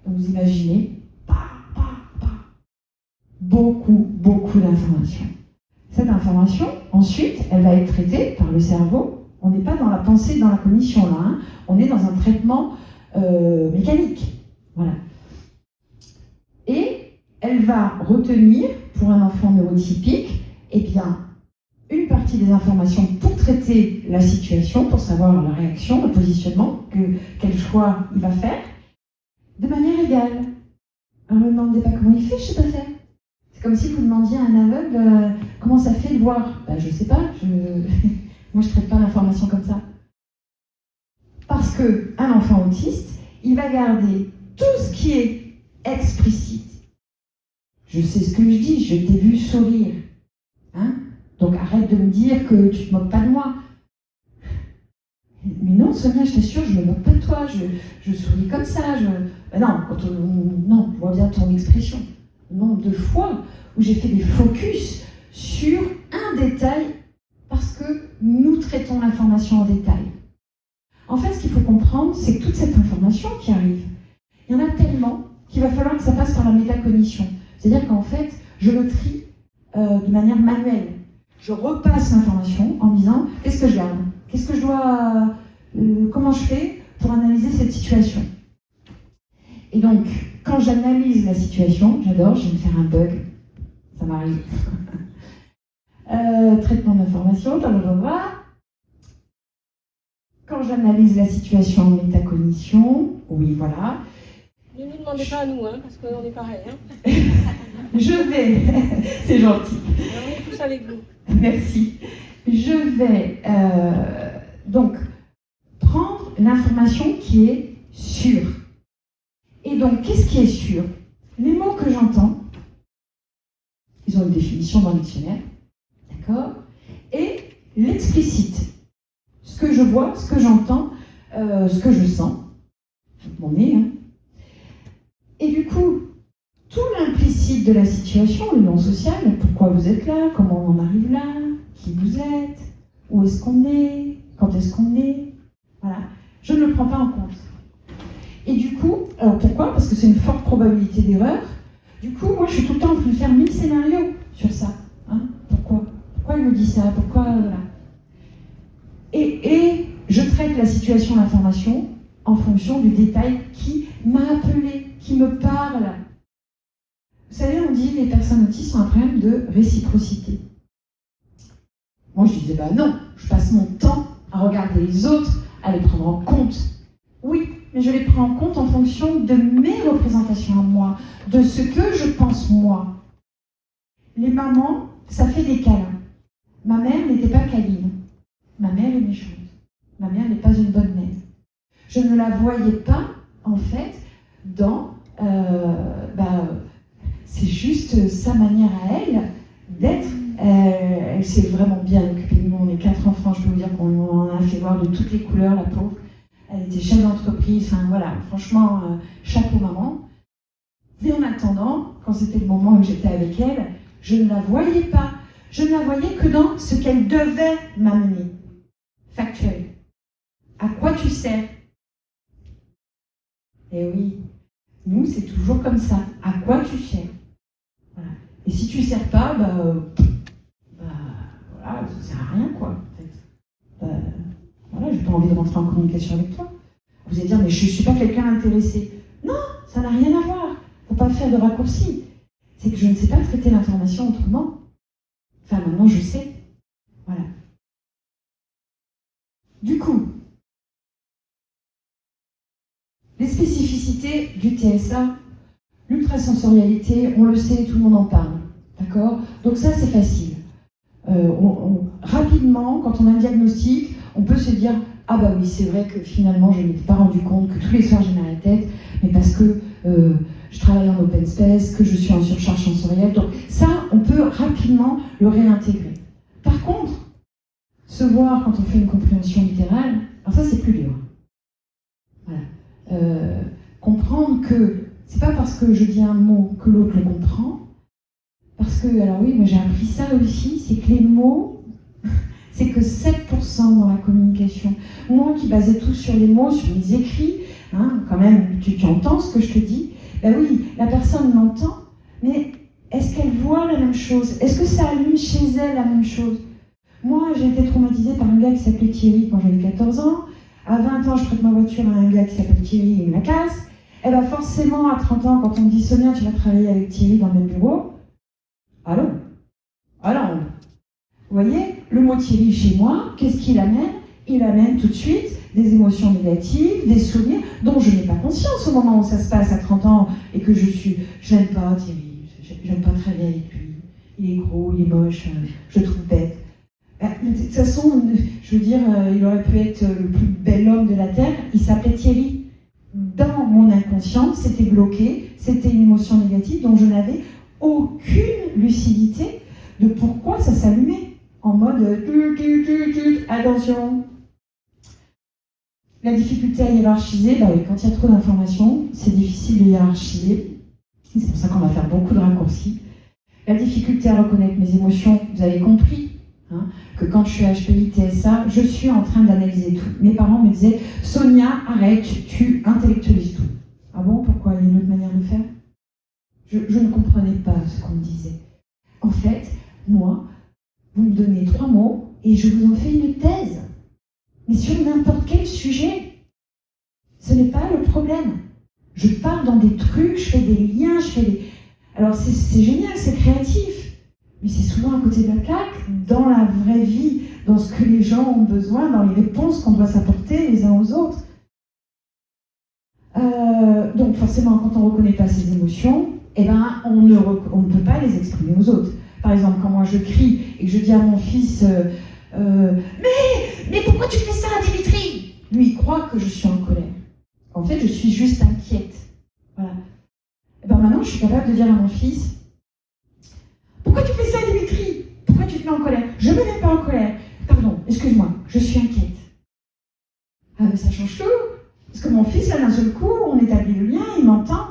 Donc, vous imaginez, beaucoup d'informations. Cette information, ensuite, elle va être traitée par le cerveau. On n'est pas dans la pensée, dans la cognition, là. Hein. On est dans un traitement mécanique. Voilà. Et elle va retenir, pour un enfant neurotypique, eh bien, une partie des informations pour traiter la situation, pour savoir la réaction, le positionnement, quel choix il va faire, de manière égale. Alors, ne me demandez pas comment il fait, je ne sais pas faire. C'est comme si vous demandiez à un aveugle comment ça fait de voir. Je ne sais pas, moi je ne traite pas l'information comme ça. Parce qu'un enfant autiste, il va garder tout ce qui est explicite. Je sais ce que je dis, je t'ai vu sourire. Hein? Donc arrête de me dire que tu te moques pas de moi. Mais non, Sonia, je t'assure, je me moque pas de toi, je souris comme ça. Non, je vois bien ton expression. Nombre de fois où j'ai fait des focus sur un détail parce que nous traitons l'information en détail. En fait, ce qu'il faut comprendre, c'est que toute cette information qui arrive, il y en a tellement qu'il va falloir que ça passe par la métacognition. C'est-à-dire qu'en fait, je le trie de manière manuelle. Je repasse l'information en me disant qu'est-ce que je garde? Qu'est-ce que je dois... comment je fais pour analyser cette situation? Et donc, quand j'analyse la situation, j'adore, je vais me faire un bug. Ça m'arrive. Traitement d'information, quand j'analyse la situation en métacognition, oui, voilà. Ne nous demandez pas à nous, hein, parce qu'on est pareil. Hein. Je vais, c'est gentil. On est tous avec vous. Merci. Je vais donc prendre l'information qui est sûre. Et donc, qu'est-ce qui est sûr? Les mots que j'entends, ils ont une définition dans le dictionnaire, d'accord? Et l'explicite. Ce que je vois, ce que j'entends, ce que je sens, mon nez, hein. Et du coup, tout l'implicite de la situation, le non social, pourquoi vous êtes là, comment on en arrive là, qui vous êtes, où est-ce qu'on est, quand est-ce qu'on est, voilà, je ne le prends pas en compte. Et du coup, alors pourquoi? Parce que c'est une forte probabilité d'erreur. Du coup, moi, je suis tout le temps en train de faire 1000 scénarios sur ça. Hein? Pourquoi il me dit ça? Pourquoi voilà. Et je traite la situation, l'information, en fonction du détail qui m'a appelé, qui me parle. Vous savez, on dit que les personnes autistes ont un problème de réciprocité. Moi, je disais, non, je passe mon temps à regarder les autres, à les prendre en compte. Oui, mais je les prends en compte en fonction de mes représentations à moi, de ce que je pense moi. Les mamans, ça fait des câlins. Ma mère n'était pas câline. Ma mère est méchante. Ma mère n'est pas une bonne mère. Je ne la voyais pas, en fait, dans c'est juste sa manière à elle d'être. Elle s'est vraiment bien occupée de nous. On est 4 enfants, je peux vous dire qu'on en a fait voir de toutes les couleurs, la pauvre. Elle était chef d'entreprise, enfin voilà, franchement, chapeau maman. Mais en attendant, quand c'était le moment où j'étais avec elle, je ne la voyais pas. Je ne la voyais que dans ce qu'elle devait m'amener. Factuel. À quoi tu sers? Eh oui, nous c'est toujours comme ça. À quoi tu sers? Voilà. Et si tu ne sers pas, voilà, ça sert à rien quoi. En fait. Voilà, j'ai pas envie de rentrer en communication avec toi. Vous allez dire, mais je ne suis pas quelqu'un intéressé. Non, ça n'a rien à voir. Faut pas faire de raccourcis. C'est que je ne sais pas traiter l'information autrement. Enfin, maintenant, je sais. Voilà. Du coup, les spécificités du TSA, l'ultrasensorialité, on le sait, tout le monde en parle. D'accord? Donc ça, c'est facile. Rapidement, quand on a un diagnostic, on peut se dire « Ah bah oui, c'est vrai que finalement, je ne m'étais pas rendu compte que tous les soirs, j'ai mal à la tête, mais parce que je travaille en open space, que je suis en surcharge sensorielle. » Donc ça, on peut rapidement le réintégrer. Par contre, se voir quand on fait une compréhension littérale, alors ça, c'est plus dur. Voilà. Comprendre que c'est pas parce que je dis un mot que l'autre le comprend. Parce que, alors oui, moi j'ai appris ça aussi, c'est que les mots, c'est que 7% dans la communication. Moi qui basais tout sur les mots, sur mes écrits, hein, quand même, tu entends ce que je te dis, ben oui, la personne l'entend, mais est-ce qu'elle voit la même chose? Est-ce que ça allume chez elle la même chose? Moi, j'ai été traumatisée par un gars qui s'appelait Thierry quand j'avais 14 ans. À 20 ans, je prête ma voiture à un gars qui s'appelle Thierry, il me la casse. Et bien forcément, à 30 ans, quand on me dit « Sonia, tu vas travailler avec Thierry dans le même bureau », allô? Alors, vous voyez, le mot Thierry chez moi, qu'est-ce qu'il amène? Il amène tout de suite des émotions négatives, des souvenirs dont je n'ai pas conscience au moment où ça se passe à 30 ans et que je n'aime pas Thierry, j'aime pas travailler avec lui, il est gros, il est moche, je le trouve bête. De toute façon, je veux dire, il aurait pu être le plus bel homme de la Terre, il s'appelait Thierry. Dans mon inconscient, c'était bloqué, c'était une émotion négative dont je n'avais aucune lucidité de pourquoi ça s'allumait en mode attention. La difficulté à hiérarchiser, oui, quand il y a trop d'informations, c'est difficile de hiérarchiser. C'est pour ça qu'on va faire beaucoup de raccourcis. La difficulté à reconnaître mes émotions, vous avez compris que quand je suis HPI TSA, je suis en train d'analyser tout. Mes parents me disaient « Sonia, arrête, tu intellectualises tout ». Ah bon, pourquoi? Il y a une autre manière de faire? Je ne comprenais pas ce qu'on me disait. En fait, moi, vous me donnez 3 mots et je vous en fais une thèse. Mais sur n'importe quel sujet. Ce n'est pas le problème. Je pars dans des trucs, je fais des liens, je fais des... Alors c'est génial, c'est créatif. Mais c'est souvent à côté de la plaque, dans la vraie vie, dans ce que les gens ont besoin, dans les réponses qu'on doit s'apporter les uns aux autres. Donc forcément, quand on ne reconnaît pas ses émotions, on ne peut pas les exprimer aux autres. Par exemple, quand moi je crie et que je dis à mon fils mais pourquoi tu fais ça, Dimitri? Lui, il croit que je suis en colère. En fait, je suis juste inquiète. Voilà. Et maintenant, je suis capable de dire à mon fils pourquoi tu fais ça, Dimitri? Pourquoi tu te mets en colère? Je ne me mets pas en colère. Pardon, excuse-moi, je suis inquiète. Ah, mais ça change tout. Parce que mon fils, là, d'un seul coup, on établit le lien, il m'entend.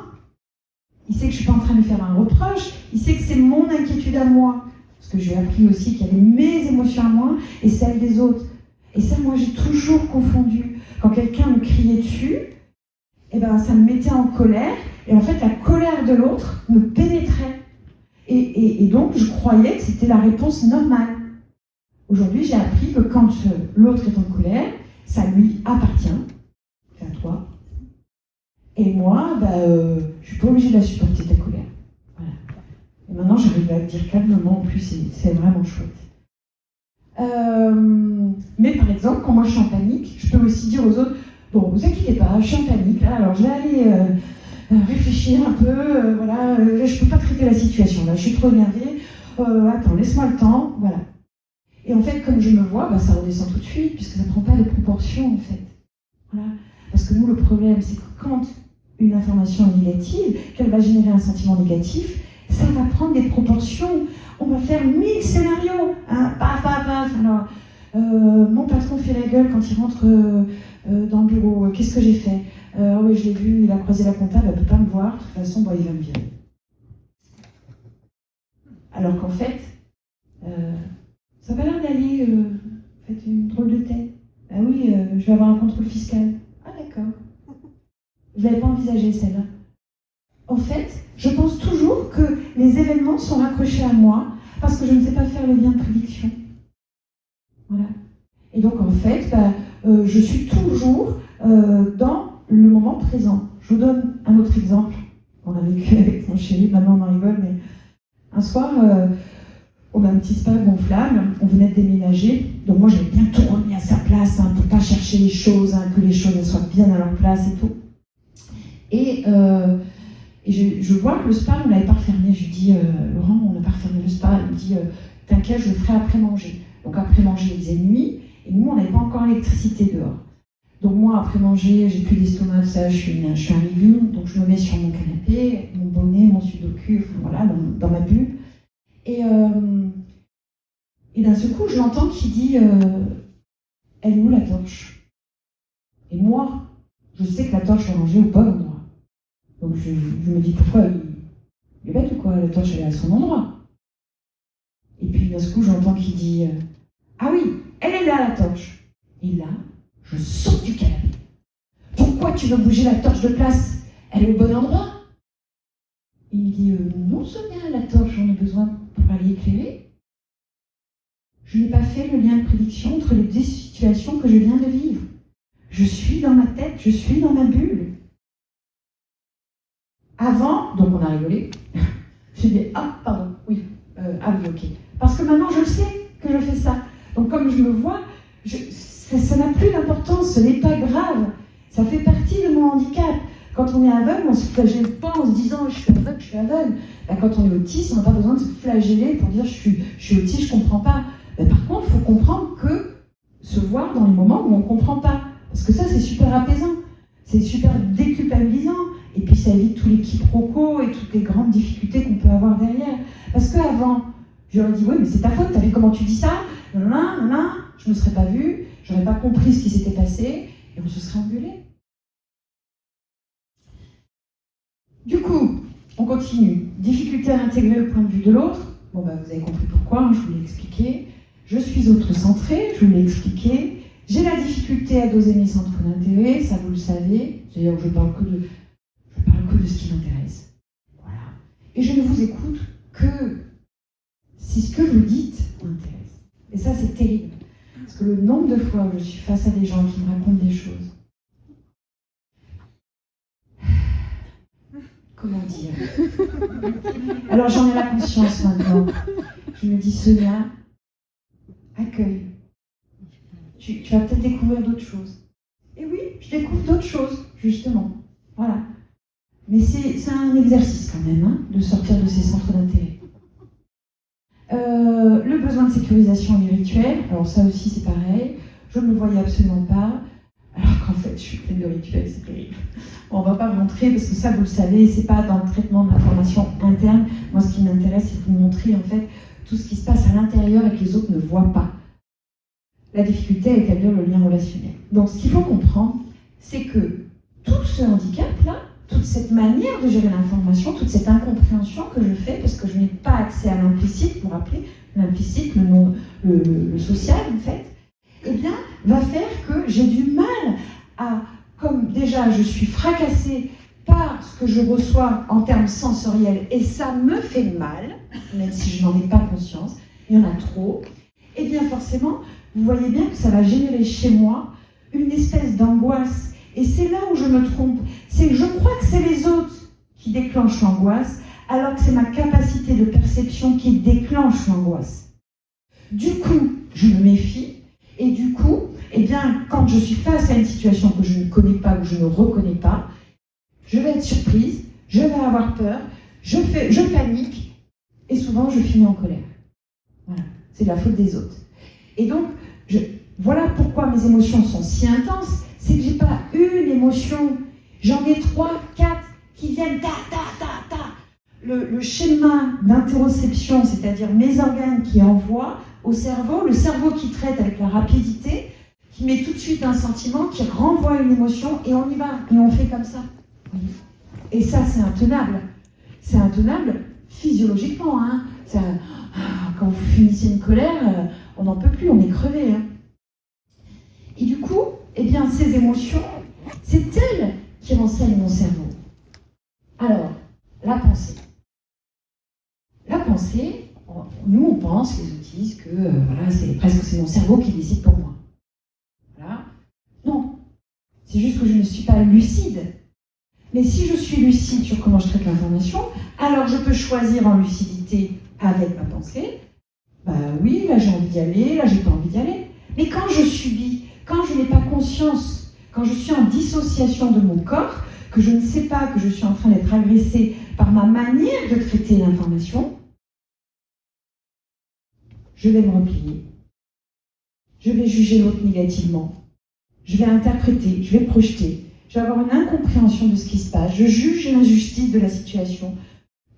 Il sait que je ne suis pas en train de lui faire un reproche. Il sait que c'est mon inquiétude à moi. Parce que j'ai appris aussi qu'il y avait mes émotions à moi et celles des autres. Et ça, moi, j'ai toujours confondu. Quand quelqu'un me criait dessus, ça me mettait en colère. Et en fait, la colère de l'autre me pénétrait. Et donc, je croyais que c'était la réponse normale. Aujourd'hui, j'ai appris que quand l'autre est en colère, ça lui appartient. C'est à toi. Et moi, je ne suis pas obligée de la supporter, ta colère. Voilà. Et maintenant, j'arrive à le dire calmement, en plus, c'est vraiment chouette. Mais par exemple, quand moi je suis en panique, je peux aussi dire aux autres, bon, vous inquiétez pas, je suis en panique, là, alors je vais aller réfléchir un peu, voilà, je ne peux pas traiter la situation, là, je suis trop énervée, attends, laisse-moi le temps, voilà. Et en fait, comme je me vois, ça redescend tout de suite, puisque ça ne prend pas de proportion, en fait. Voilà. Parce que nous, le problème, c'est que quand une information négative, qu'elle va générer un sentiment négatif, ça va prendre des proportions. On va faire 1000 scénarios. Hein, paf, paf, paf. Alors, mon patron fait la gueule quand il rentre dans le bureau. Qu'est-ce que j'ai fait? Oui, je l'ai vu, il a croisé la comptable, elle ne peut pas me voir. De toute façon, bon, il va me virer. Alors qu'en fait, ça va l'air d'aller, faites une drôle de tête. Ah oui, je vais avoir un contrôle fiscal. Ah d'accord. Je ne l'avais pas envisagé celle-là. En fait, je pense toujours que les événements sont raccrochés à moi parce que je ne sais pas faire le lien de prédiction. Voilà. Et donc en fait, je suis toujours dans le moment présent. Je vous donne un autre exemple. On a vécu avec mon chéri, maintenant on en rigole, mais un soir, on a un petit spa gonflable, on venait de déménager, donc moi j'avais bien tout remis à sa place, hein, pour ne pas chercher les choses, hein, que les choses elles soient bien à leur place et tout. Et je vois que le spa, on ne l'avait pas refermé. Je lui dis, Laurent, on n'a pas refermé le spa. Il me dit, t'inquiète, je le ferai après manger. Donc après manger, il faisait nuit, et nous, on n'avait pas encore l'électricité dehors. Donc moi, après manger, j'ai plus d'estomac, ça, je suis un légume, donc je me mets sur mon canapé, mon bonnet, mon sudoku, enfin voilà, dans ma bulle. Et d'un seul coup, je l'entends qui dit, elle est où la torche? Et moi, je sais que la torche est rangée au bon endroit. Donc je me dis, pourquoi il est bête ou quoi? La torche, elle est à son endroit. Et puis d'un seul coup, j'entends qu'il dit, ah oui, elle est là la torche. Et là, je saute du canapé. Pourquoi tu veux bouger la torche de place? Elle est au bon endroit. Il me dit, non Sonia, la torche, j'en ai besoin pour aller éclairer. Je n'ai pas fait le lien de prédiction entre les deux situations que je viens de vivre. Je suis dans ma tête, je suis dans ma bulle. Avant, donc on a rigolé, j'ai dit, ah pardon, oui, ah oui, ok. Parce que maintenant je le sais que je fais ça. Donc comme je me vois, ça n'a plus d'importance, ce n'est pas grave. Ça fait partie de mon handicap. Quand on est aveugle, on ne se flagelle pas en se disant, je suis aveugle, je suis aveugle. Ben, quand on est autiste, on n'a pas besoin de se flageller pour dire, je suis autiste, je ne comprends pas. Ben, par contre, il faut comprendre que se voir dans les moments où on ne comprend pas. Parce que ça, c'est super apaisant. C'est super déculpabilisant. Et puis ça évite tous les quiproquos et toutes les grandes difficultés qu'on peut avoir derrière. Parce qu'avant, j'aurais dit, oui, mais c'est ta faute, t'as vu comment tu dis ça? Je ne me serais pas vue, j'aurais pas compris ce qui s'était passé, et on se serait engueulé. Du coup, on continue. Difficulté à intégrer le point de vue de l'autre. Bon, vous avez compris pourquoi, hein, je vous l'ai expliqué. Je suis autre-centrée, je vous l'ai expliqué. J'ai la difficulté à doser mes centres d'intérêt, ça vous le savez. C'est-à-dire que je parle que de ce qui m'intéresse. Voilà. Et je ne vous écoute que si ce que vous dites m'intéresse. Et ça, c'est terrible. Parce que le nombre de fois où je suis face à des gens qui me racontent des choses, comment dire? Alors j'en ai la conscience maintenant. Je me dis, Sonia, accueille. Tu vas peut-être découvrir d'autres choses. Et oui, je découvre d'autres choses, justement. Voilà. Mais c'est un exercice quand même, hein, de sortir de ces centres d'intérêt. Le besoin de sécurisation et rituel, alors ça aussi c'est pareil, je ne le voyais absolument pas, alors qu'en fait je suis pleine de rituels, c'est terrible. Bon, on ne va pas vous montrer parce que ça vous le savez, c'est pas dans le traitement de l'information interne. Moi ce qui m'intéresse c'est de vous montrer en fait tout ce qui se passe à l'intérieur et que les autres ne voient pas. La difficulté à établir le lien relationnel. Donc ce qu'il faut comprendre, c'est que tout ce handicap-là, toute cette manière de gérer l'information, toute cette incompréhension que je fais, parce que je n'ai pas accès à l'implicite, vous vous rappelez, l'implicite, le social en fait, eh bien, va faire que j'ai du mal à, comme déjà je suis fracassée par ce que je reçois en termes sensoriels, et ça me fait mal, même si je n'en ai pas conscience, il y en a trop, eh bien forcément, vous voyez bien que ça va générer chez moi une espèce d'angoisse. Et c'est là où je me trompe. C'est que je crois que c'est les autres qui déclenchent l'angoisse, alors que c'est ma capacité de perception qui déclenche l'angoisse. Du coup, je me méfie, et du coup, eh bien, quand je suis face à une situation que je ne connais pas ou que je ne reconnais pas, je vais être surprise, je vais avoir peur, je panique, et souvent je finis en colère. Voilà, c'est de la faute des autres. Et donc, voilà pourquoi mes émotions sont si intenses. C'est que j'ai pas une émotion J'en ai 3, 4 qui viennent ta. Le schéma d'interoception, c'est-à-dire mes organes qui envoient au cerveau, le cerveau qui traite avec la rapidité, qui met tout de suite un sentiment, qui renvoie une émotion, et on y va, et on fait comme ça. Et ça, c'est intenable. C'est intenable physiologiquement. Hein. Quand vous finissez une colère, on n'en peut plus, on est crevé. Hein. Et du coup, eh bien, ces émotions, c'est elles qui renseignent mon cerveau. Alors, la pensée. La pensée, nous on pense, les autistes, que voilà, c'est mon cerveau qui décide pour moi. Voilà. Non, c'est juste que je ne suis pas lucide. Mais si je suis lucide sur comment je traite l'information, alors je peux choisir en lucidité avec ma pensée. Bah oui, là j'ai envie d'y aller, là j'ai pas envie d'y aller. Mais quand je subis, quand je n'ai pas conscience, quand je suis en dissociation de mon corps, que je ne sais pas que je suis en train d'être agressée par ma manière de traiter l'information, je vais me replier. Je vais juger l'autre négativement. Je vais interpréter, je vais projeter. Je vais avoir une incompréhension de ce qui se passe. Je juge l'injustice de la situation.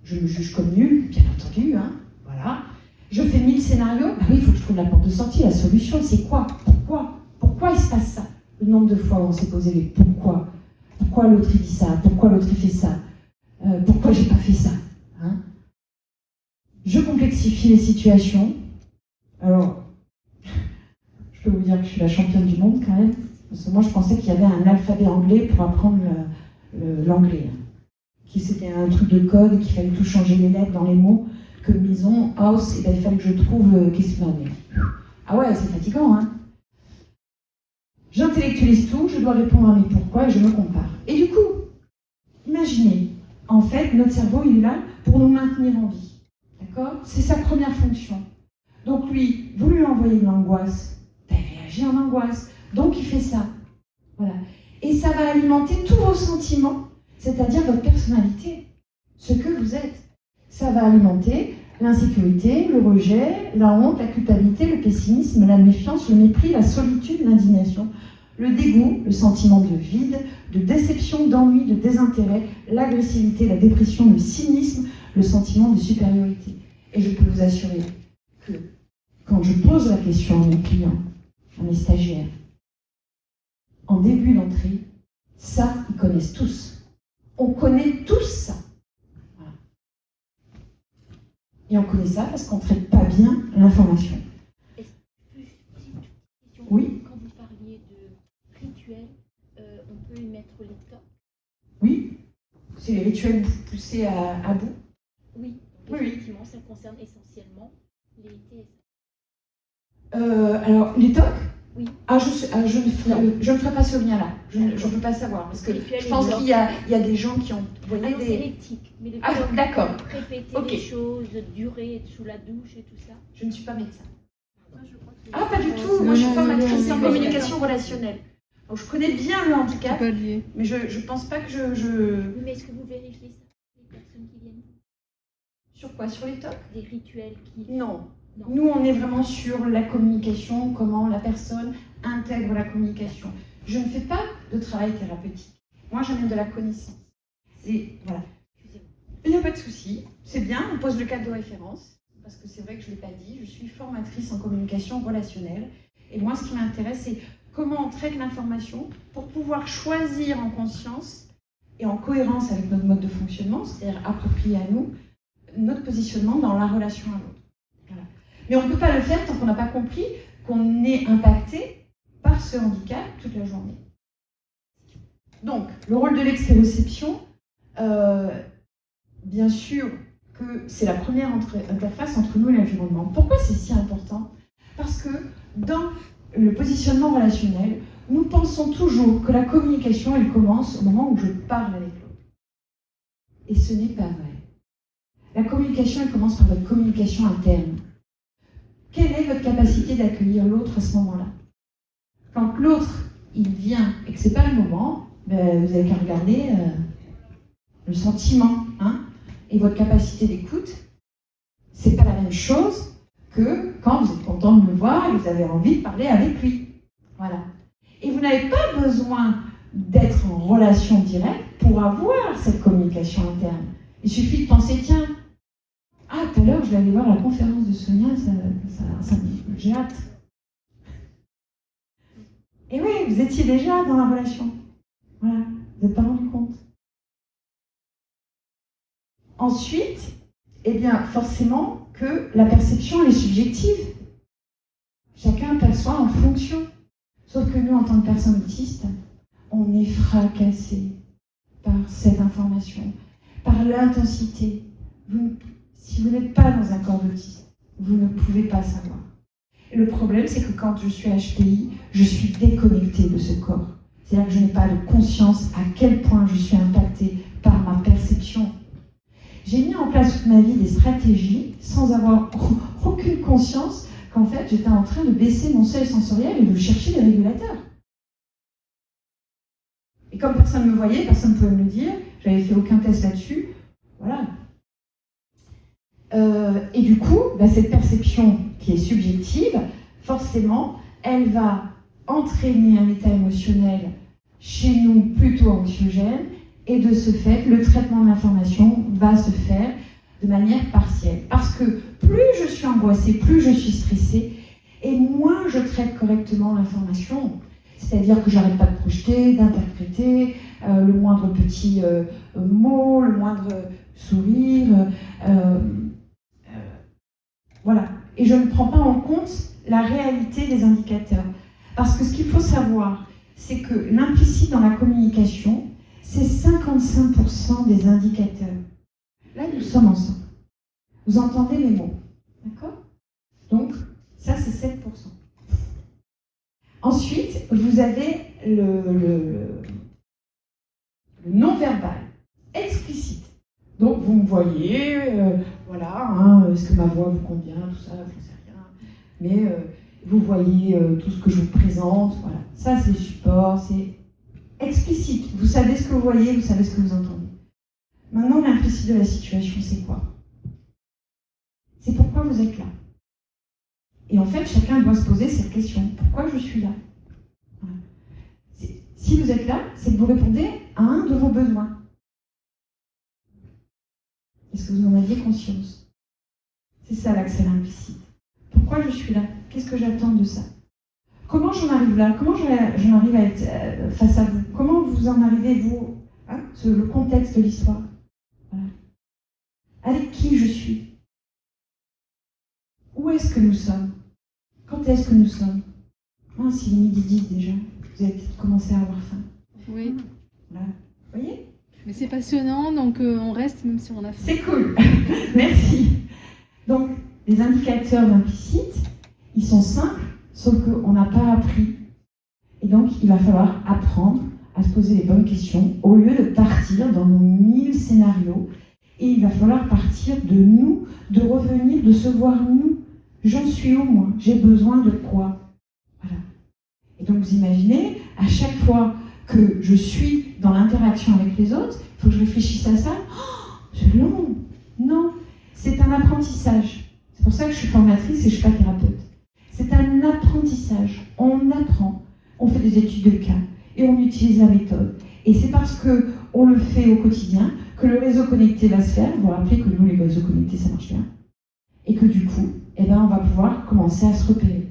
Je me juge comme nul, bien entendu. Hein, voilà. Je fais 1000 scénarios. Bah oui, il faut que je trouve la porte de sortie, la solution. C'est quoi? Pourquoi il se passe ça? Le nombre de fois où on s'est posé les pourquoi. Pourquoi l'autre il dit ça? Pourquoi l'autre il fait ça? Pourquoi j'ai pas fait ça? Hein, je complexifie les situations. Alors, je peux vous dire que je suis la championne du monde quand même. Parce que moi, je pensais qu'il y avait un alphabet anglais pour apprendre l'anglais. Que c'était un truc de code et qu'il fallait tout changer les lettres dans les mots. Que maison, house, et ben, il fallait que je trouve qu'est-ce qu'il en est. Ah ouais, c'est fatigant, hein. J'intellectualise tout, je dois répondre à mes pourquoi et je me compare. Et du coup, imaginez, en fait, notre cerveau, il est là pour nous maintenir en vie. D'accord? C'est sa première fonction. Donc lui, vous lui envoyez de l'angoisse, ben, il réagit en angoisse. Donc il fait ça. Voilà. Et ça va alimenter tous vos sentiments, c'est-à-dire votre personnalité, ce que vous êtes. Ça va alimenter l'insécurité, le rejet, la honte, la culpabilité, le pessimisme, la méfiance, le mépris, la solitude, l'indignation, le dégoût, le sentiment de vide, de déception, d'ennui, de désintérêt, l'agressivité, la dépression, le cynisme, le sentiment de supériorité. Et je peux vous assurer que quand je pose la question à mes clients, à mes stagiaires, en début d'entrée, ça, ils connaissent tous. On connaît tous ça. Voilà. Et on connaît ça parce qu'on ne traite pas bien l'information. Oui. Quand vous parliez de rituels, on peut y mettre les tocs. Oui. C'est les rituels poussés à bout. Oui. Oui. Effectivement, ça concerne essentiellement les TSA. Alors, les tocs? Oui. Je ne ferai pas ce lien-là. Je ne peux pas savoir. Parce que je pense qu'il y a des gens qui ont... Alors, c'est l'éthique. Mais les tocs, d'accord. Répéter Okay. des choses, durer, être sous la douche et tout ça. Je ne suis pas médecin. Ah, Pas du tout. Moi, je suis formatrice en communication relationnelle. Donc, je connais bien le handicap, pas lié. mais je ne pense pas que je... Oui, mais est-ce que vous vérifiez ça, les personnes qui viennent? Sur quoi? Sur les tocs? Des rituels qui... Non. Non. Nous, on est vraiment sur la communication, comment la personne intègre la communication. Je ne fais pas de travail thérapeutique. Moi, j'amène de la connaissance. Et voilà. Il n'y a pas de souci. C'est bien, on pose le cadre de référence. Parce que c'est vrai que je ne l'ai pas dit, je suis formatrice en communication relationnelle. Et moi, ce qui m'intéresse, c'est comment on traite l'information pour pouvoir choisir en conscience et en cohérence avec notre mode de fonctionnement, c'est-à-dire approprié à nous, notre positionnement dans la relation à l'autre. Voilà. Mais on ne peut pas le faire tant qu'on n'a pas compris qu'on est impacté par ce handicap toute la journée. Donc, le rôle de l'extéroception, bien sûr que c'est la première interface entre nous et l'environnement. Pourquoi c'est si important? Parce que dans le positionnement relationnel, nous pensons toujours que la communication, elle commence au moment où je parle avec l'autre. Et ce n'est pas vrai. La communication, elle commence par votre communication interne. Quelle est votre capacité d'accueillir l'autre à ce moment-là? Quand l'autre, il vient et que ce n'est pas le moment, ben, vous avez qu'à regarder le sentiment, hein, et votre capacité d'écoute. C'est pas la même chose que quand vous êtes content de le voir et vous avez envie de parler avec lui. Voilà. Et vous n'avez pas besoin d'être en relation directe pour avoir cette communication interne. Il suffit de penser, tiens, tout à l'heure, je vais aller voir la conférence de Sonia, j'ai hâte. Et oui, vous étiez déjà dans la relation. Voilà, vous n'êtes pas rendu compte. Ensuite, eh bien, forcément que la perception elle est subjective. Chacun perçoit en fonction. Sauf que nous, en tant que personnes autistes, on est fracassé par cette information, par l'intensité. Si vous n'êtes pas dans un corps d'autiste, vous ne pouvez pas savoir. Et le problème, c'est que quand je suis HPI, je suis déconnectée de ce corps. C'est-à-dire que je n'ai pas de conscience à quel point je suis impactée par ma perception. J'ai mis en place toute ma vie des stratégies sans avoir aucune conscience qu'en fait, j'étais en train de baisser mon seuil sensoriel et de chercher des régulateurs. Et comme personne ne me voyait, personne ne pouvait me le dire, j'avais fait aucun test là-dessus, voilà. Et du coup, cette perception qui est subjective, forcément, elle va entraîner un état émotionnel chez nous plutôt anxiogène, et de ce fait, le traitement de l'information va se faire de manière partielle. Parce que plus je suis angoissée, plus je suis stressée, et moins je traite correctement l'information. C'est-à-dire que j'arrête pas de projeter, d'interpréter, le moindre petit mot, le moindre sourire, voilà. Et je ne prends pas en compte la réalité des indicateurs. Parce que ce qu'il faut savoir, c'est que l'implicite dans la communication, c'est 55% des indicateurs. Là, nous sommes ensemble. Vous entendez mes mots, d'accord? Donc, ça, c'est 7%. Ensuite, vous avez le non-verbal, explicite. Donc, vous me voyez, voilà, est-ce que ma voix vous convient, tout ça, je ne sais rien. Mais vous voyez tout ce que je vous présente, voilà. Ça, c'est le support, c'est explicite. Vous savez ce que vous voyez, vous savez ce que vous entendez. Maintenant, l'implicite de la situation, c'est quoi? C'est pourquoi vous êtes là. Et en fait, chacun doit se poser cette question. Pourquoi je suis là? Voilà. Si vous êtes là, c'est que vous répondez à un de vos besoins. Est-ce que vous en aviez conscience? C'est ça l'accès à l'implicite. Pourquoi je suis là? Qu'est-ce que j'attends de ça? Comment j'en arrive là? Comment j'en arrive à être face à vous? Comment vous en arrivez, vous, le contexte de l'histoire? Voilà. Avec qui je suis? Où est-ce que nous sommes? Quand est-ce que nous sommes? C'est midi 10 déjà. Vous avez peut-être commencé à avoir faim. Oui. Voilà. Vous voyez? Mais c'est passionnant, donc on reste même si on a faim. C'est cool. Merci. Donc, les indicateurs d'implicite, ils sont simples, sauf qu'on n'a pas appris. Et donc, il va falloir apprendre à se poser les bonnes questions au lieu de partir dans nos 1000 scénarios. Et il va falloir partir de nous, de revenir, de se voir nous. J'en suis où, moi? J'ai besoin de quoi? Voilà. Et donc, vous imaginez, à chaque fois que je suis dans l'interaction avec les autres, il faut que je réfléchisse à ça. C'est long. Non, c'est un apprentissage. C'est pour ça que je suis formatrice et je ne suis pas thérapeute. C'est un apprentissage. On apprend, on fait des études de cas et on utilise la méthode. Et c'est parce qu'on le fait au quotidien que le réseau connecté va se faire. Vous vous rappelez que nous, les réseaux connectés, ça marche bien. Et que du coup, on va pouvoir commencer à se repérer.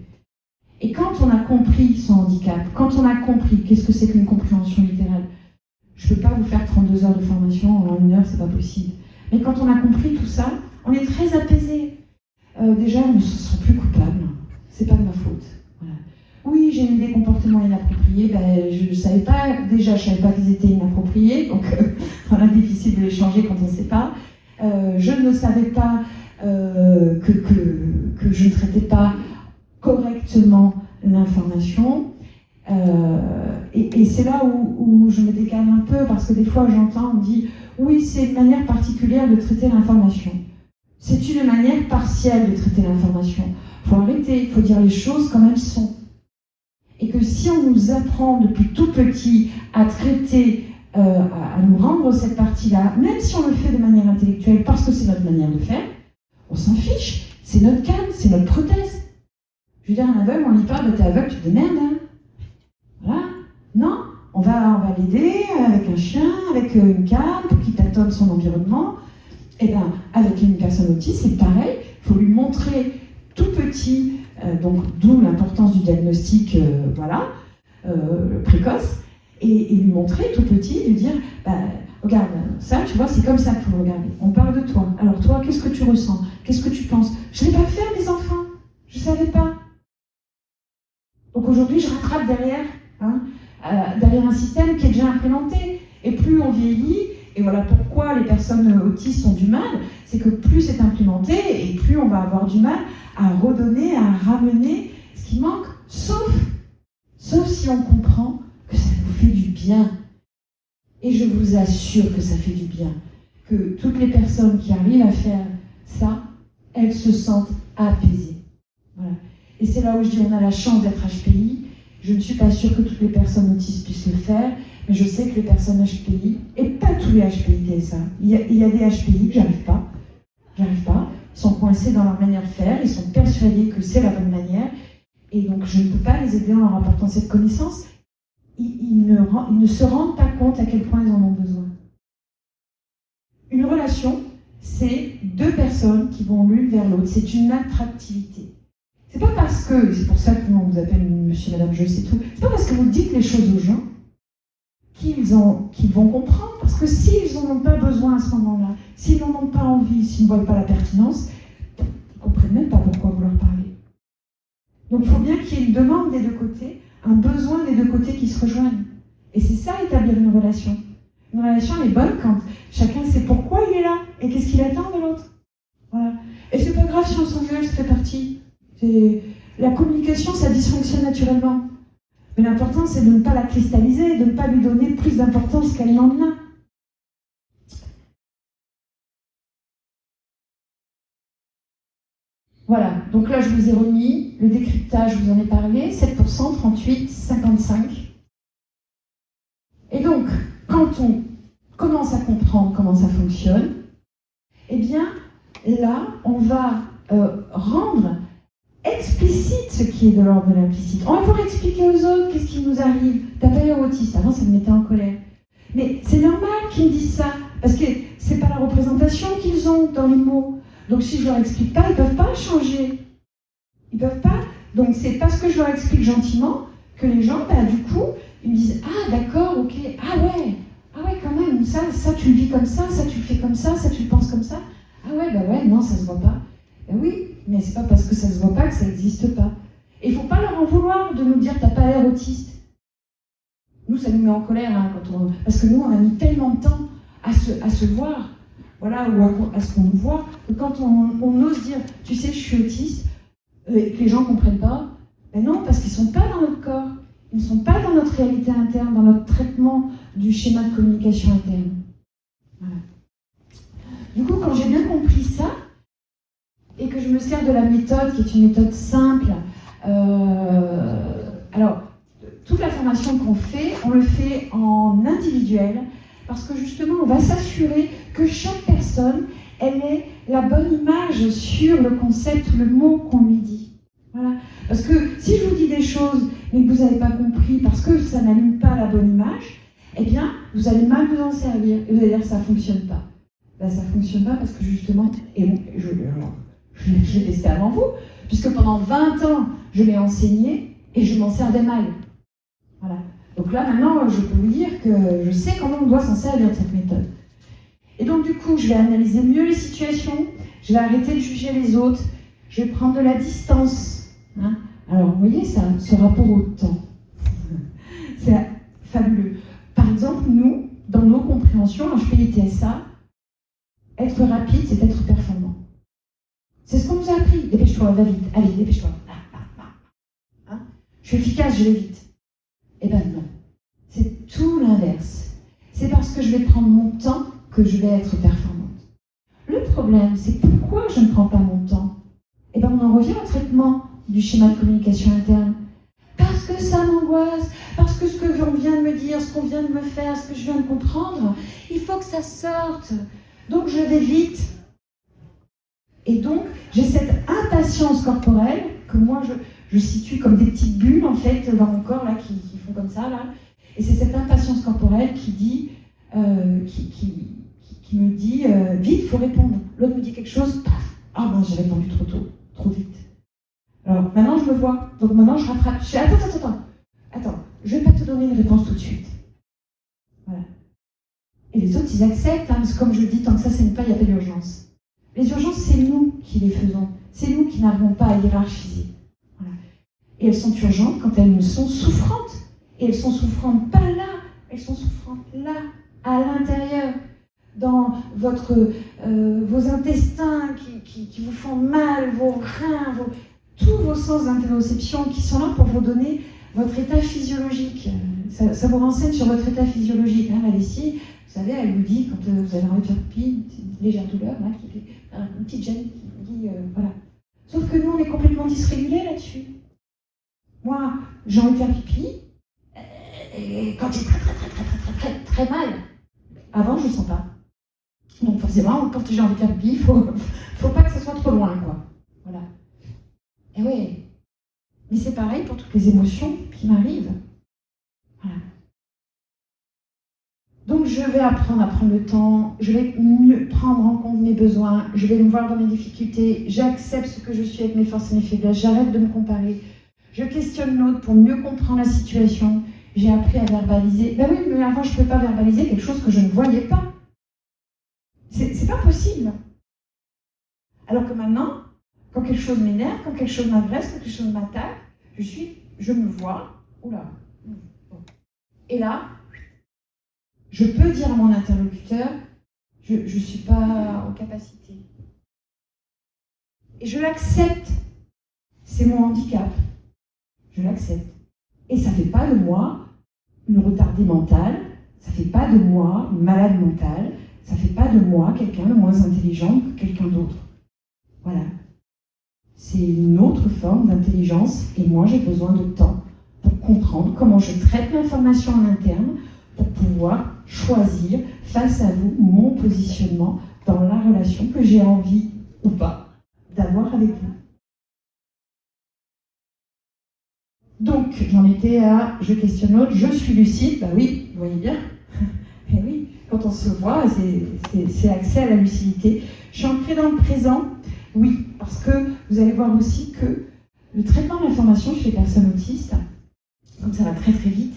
Et quand on a compris son handicap, quand on a compris qu'est-ce que c'est qu'une compréhension littérale, je ne peux pas vous faire 32 heures de formation en 1 heure, c'est pas possible. Mais quand on a compris tout ça, on est très apaisé. Déjà, on ne se sent plus coupable. C'est pas de ma faute. Voilà. Oui, j'ai eu des comportements inappropriés. Je savais pas qu'ils étaient inappropriés, donc voilà, difficile de les changer quand on ne sait pas. Je ne savais pas que je ne traitais pas correctement l'information. Et c'est là où je me décale un peu, parce que des fois j'entends, on dit oui, c'est une manière particulière de traiter l'information. C'est une manière partielle de traiter l'information. Il faut arrêter, il faut dire les choses comme elles sont. Et que si on nous apprend depuis tout petit à traiter, à nous rendre cette partie-là, même si on le fait de manière intellectuelle, parce que c'est notre manière de faire, on s'en fiche. C'est notre canne, c'est notre prothèse. Je veux dire, un aveugle, on lit pas, t'es aveugle, tu te démerdes. Hein. Voilà. Non, on va l'aider avec un chien, avec une canne, pour qu'il tâtonne son environnement. Et bien, avec une personne autiste, c'est pareil. Il faut lui montrer tout petit, donc d'où l'importance du diagnostic précoce, et lui montrer tout petit, lui dire regarde, ça, tu vois, c'est comme ça qu'il faut le regarder. On parle de toi. Alors toi, qu'est-ce que tu ressens? Qu'est-ce que tu penses? Je ne l'ai pas fait à mes enfants. Je ne savais pas. Donc aujourd'hui, je rattrape derrière un système qui est déjà implémenté. Et plus on vieillit, et voilà pourquoi les personnes autistes ont du mal, c'est que plus c'est implémenté, et plus on va avoir du mal à redonner, à ramener ce qui manque, sauf si on comprend que ça nous fait du bien. Et je vous assure que ça fait du bien. Que toutes les personnes qui arrivent à faire ça, elles se sentent apaisées. Voilà. Et c'est là où je dis on a la chance d'être HPI. Je ne suis pas sûre que toutes les personnes autistes puissent le faire, mais je sais que les personnes HPI, et pas tous les HPI TSA, il y a des HPI que j'arrive pas. Ils sont coincés dans leur manière de faire, ils sont persuadés que c'est la bonne manière, et donc je ne peux pas les aider en leur apportant cette connaissance. Ils ne se rendent pas compte à quel point ils en ont besoin. Une relation, c'est deux personnes qui vont l'une vers l'autre. C'est une attractivité. C'est pas parce que, c'est pour ça que on vous appelle monsieur, madame, je sais tout, c'est pas parce que vous dites les choses aux gens qu'ils vont comprendre. Parce que s'ils n'en ont pas besoin à ce moment-là, s'ils n'en ont pas envie, s'ils ne voient pas la pertinence, ils ne comprennent même pas pourquoi vous leur parlez. Donc il faut bien qu'il y ait une demande des deux côtés, un besoin des deux côtés qui se rejoignent. Et c'est ça, établir une relation. Une relation, elle est bonne quand chacun sait pourquoi il est là et qu'est-ce qu'il attend de l'autre. Voilà. Et c'est pas grave si on s'engueule, ça fait partie. La communication, ça dysfonctionne naturellement. Mais l'important, c'est de ne pas la cristalliser, de ne pas lui donner plus d'importance qu'elle n'en a. Voilà, donc là, je vous ai remis le décryptage, je vous en ai parlé, 7%, 38, 55. Et donc, quand on commence à comprendre comment ça fonctionne, eh bien, là, on va rendre explicite ce qui est de l'ordre de l'implicite. On va pouvoir expliquer aux autres qu'est-ce qui nous arrive. T'as pas l'air autiste, avant ça me mettait en colère. Mais c'est normal qu'ils me disent ça, parce que c'est pas la représentation qu'ils ont dans les mots. Donc si je leur explique pas, ils peuvent pas changer. Ils peuvent pas. Donc c'est parce que je leur explique gentiment que les gens, du coup, ils me disent « Ah d'accord, ok, ah ouais quand même, ça tu le vis comme ça tu le fais comme ça tu le penses comme ça. Ah ouais, non, ça se voit pas. » Oui, mais c'est pas parce que ça se voit pas que ça n'existe pas. Et il faut pas leur en vouloir de nous dire « T'as pas l'air autiste ». Nous, ça nous met en colère, parce que nous, on a mis tellement de temps à se voir, voilà, ou à ce qu'on nous voit, que quand on ose dire « Tu sais, je suis autiste », et que les gens comprennent pas, ben non, parce qu'ils sont pas dans notre corps. Ils ne sont pas dans notre réalité interne, dans notre traitement du schéma de communication interne. Voilà. Du coup, quand j'ai bien compris ça, et que je me sers de la méthode, qui est une méthode simple, alors, toute la formation qu'on fait, on le fait en individuel, parce que justement, on va s'assurer que chaque personne, elle ait la bonne image sur le concept ou le mot qu'on lui dit. Voilà. Parce que si je vous dis des choses, mais que vous n'avez pas compris, parce que ça n'allume pas la bonne image, eh bien, vous allez mal vous en servir. Et vous allez dire, ça ne fonctionne pas. Ben, ça ne fonctionne pas parce que justement, et je l'ai testé avant vous, puisque pendant 20 ans, je l'ai enseigné et je m'en servais mal. Voilà. Donc là, maintenant, je peux vous dire que je sais comment on doit s'en servir de cette méthode. Et donc, du coup, je vais analyser mieux les situations, je vais arrêter de juger les autres, je vais prendre de la distance. Hein. Alors, vous voyez, ça, ce rapport au temps, c'est fabuleux. Par exemple, nous, dans nos compréhensions, HPI TSA, être rapide, c'est être performant. C'est ce qu'on nous a appris. Dépêche-toi, va vite. Allez, dépêche-toi. Hein? Je suis efficace, je vais vite. Eh ben non. C'est tout l'inverse. C'est parce que je vais prendre mon temps que je vais être performante. Le problème, c'est pourquoi je ne prends pas mon temps? Eh ben on en revient au traitement du schéma de communication interne. Parce que ça m'angoisse, parce que ce que on vient de me dire, ce qu'on vient de me faire, ce que je viens de comprendre, il faut que ça sorte. Donc je vais vite. Et donc, j'ai cette impatience corporelle que moi, je situe comme des petites bulles, en fait, dans mon corps, là, qui font comme ça, là. Et c'est cette impatience corporelle qui dit, qui me dit, vite, il faut répondre. L'autre me dit quelque chose, paf, ah ben j'ai répondu trop tôt, trop vite. Alors maintenant je me vois, donc maintenant je rattrape. Je fais, attends, je vais pas te donner une réponse tout de suite. Voilà. Et les autres, ils acceptent, hein, parce que comme je le dis, tant que ça c'est pas, il n'y a pas d'urgence. Les urgences, c'est nous qui les faisons. C'est nous qui n'arrivons pas à hiérarchiser. Voilà. Et elles sont urgentes quand elles sont souffrantes. Et elles sont souffrantes pas là, elles sont souffrantes là, à l'intérieur, dans vos intestins qui vous font mal, vos reins, tous vos sens d'interoception qui sont là pour vous donner votre état physiologique. Ça vous renseigne sur votre état physiologique. Hein, la vessie, vous savez, elle vous dit, quand vous avez envie de faire pipi, une légère douleur, là, une petite gêne qui vous dit, voilà. Sauf que nous, on est complètement dysrégulés là-dessus. Moi, j'ai envie de faire pipi, et quand j'ai très mal, avant, je ne sens pas. Donc forcément, quand j'ai envie de faire pipi, il faut pas que ça soit trop loin, quoi. Voilà. Et oui. Mais c'est pareil pour toutes les émotions qui m'arrivent. Voilà. Donc je vais apprendre à prendre le temps, je vais mieux prendre en compte mes besoins, je vais me voir dans mes difficultés, j'accepte ce que je suis avec mes forces et mes faiblesses, j'arrête de me comparer, je questionne l'autre pour mieux comprendre la situation, j'ai appris à verbaliser. Ben oui, mais avant je ne pouvais pas verbaliser quelque chose que je ne voyais pas. C'est pas possible. Alors que maintenant, quand quelque chose m'énerve, quand quelque chose m'agresse, quand quelque chose m'attaque, je me vois, oula. Et là, je peux dire à mon interlocuteur, je ne suis pas en capacité. Et je l'accepte. C'est mon handicap. Je l'accepte. Et ça ne fait pas de moi une retardée mentale, ça ne fait pas de moi une malade mentale, ça ne fait pas de moi quelqu'un de moins intelligent que quelqu'un d'autre. Voilà. C'est une autre forme d'intelligence et moi j'ai besoin de temps pour comprendre comment je traite l'information en interne pour pouvoir choisir face à vous mon positionnement dans la relation que j'ai envie ou pas d'avoir avec vous. Donc j'en étais à je questionne l'autre, je suis lucide, bah oui, vous voyez bien. Et oui, quand on se voit, c'est accès à la lucidité. Je suis ancrée dans le présent, oui, parce que vous allez voir aussi que le traitement de l'information chez les personnes autistes, comme ça va très très vite,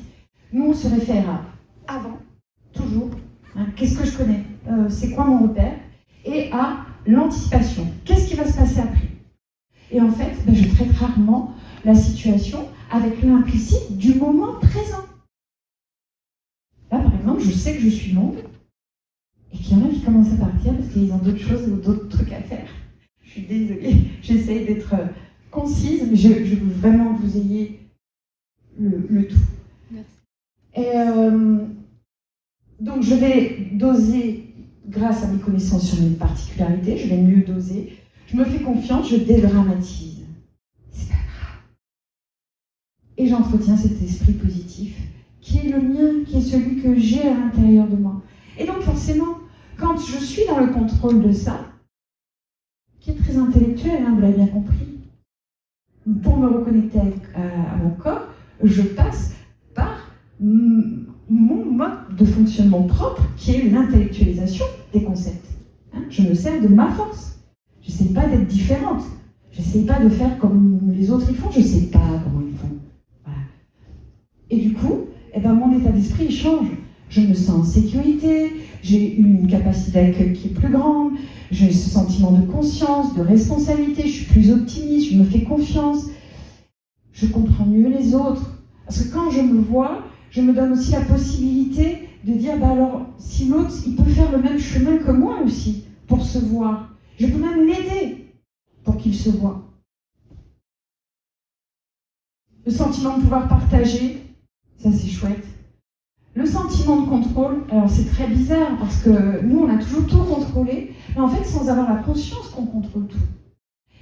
nous on se réfère à avant, toujours, hein, qu'est-ce que je connais, c'est quoi mon repère, et à l'anticipation, qu'est-ce qui va se passer après. Et en fait, je traite rarement la situation avec l'implicite du moment présent. Là, par exemple, je sais que je suis longue et qu'il y en a qui commencent à partir parce qu'ils ont d'autres choses ou d'autres trucs à faire. Je suis désolée, j'essaie d'être concise, mais je veux vraiment que vous ayez le tout. Merci. Et donc, je vais doser grâce à mes connaissances sur mes particularités, je vais mieux doser. Je me fais confiance, je dédramatise. C'est pas grave. Et j'entretiens cet esprit positif qui est le mien, qui est celui que j'ai à l'intérieur de moi. Et donc forcément, quand je suis dans le contrôle de ça, qui est très intellectuel, hein, vous l'avez bien compris, pour me reconnecter à mon corps, je passe par mon mode de fonctionnement propre, qui est l'intellectualisation des concepts. Hein, je me sers de ma force. Je n'essaie pas d'être différente. Je n'essaie pas de faire comme les autres ils font. Je ne sais pas comment ils font. Voilà. Et du coup, mon état d'esprit il change. Je me sens en sécurité, j'ai une capacité d'accueil qui est plus grande, j'ai ce sentiment de conscience, de responsabilité, je suis plus optimiste, je me fais confiance, je comprends mieux les autres. Parce que quand je me vois, je me donne aussi la possibilité de dire, alors, si l'autre, il peut faire le même chemin que moi aussi, pour se voir. Je peux même l'aider pour qu'il se voie. Le sentiment de pouvoir partager, ça c'est chouette. Le sentiment de contrôle, alors c'est très bizarre parce que nous on a toujours tout contrôlé, mais en fait sans avoir la conscience qu'on contrôle tout.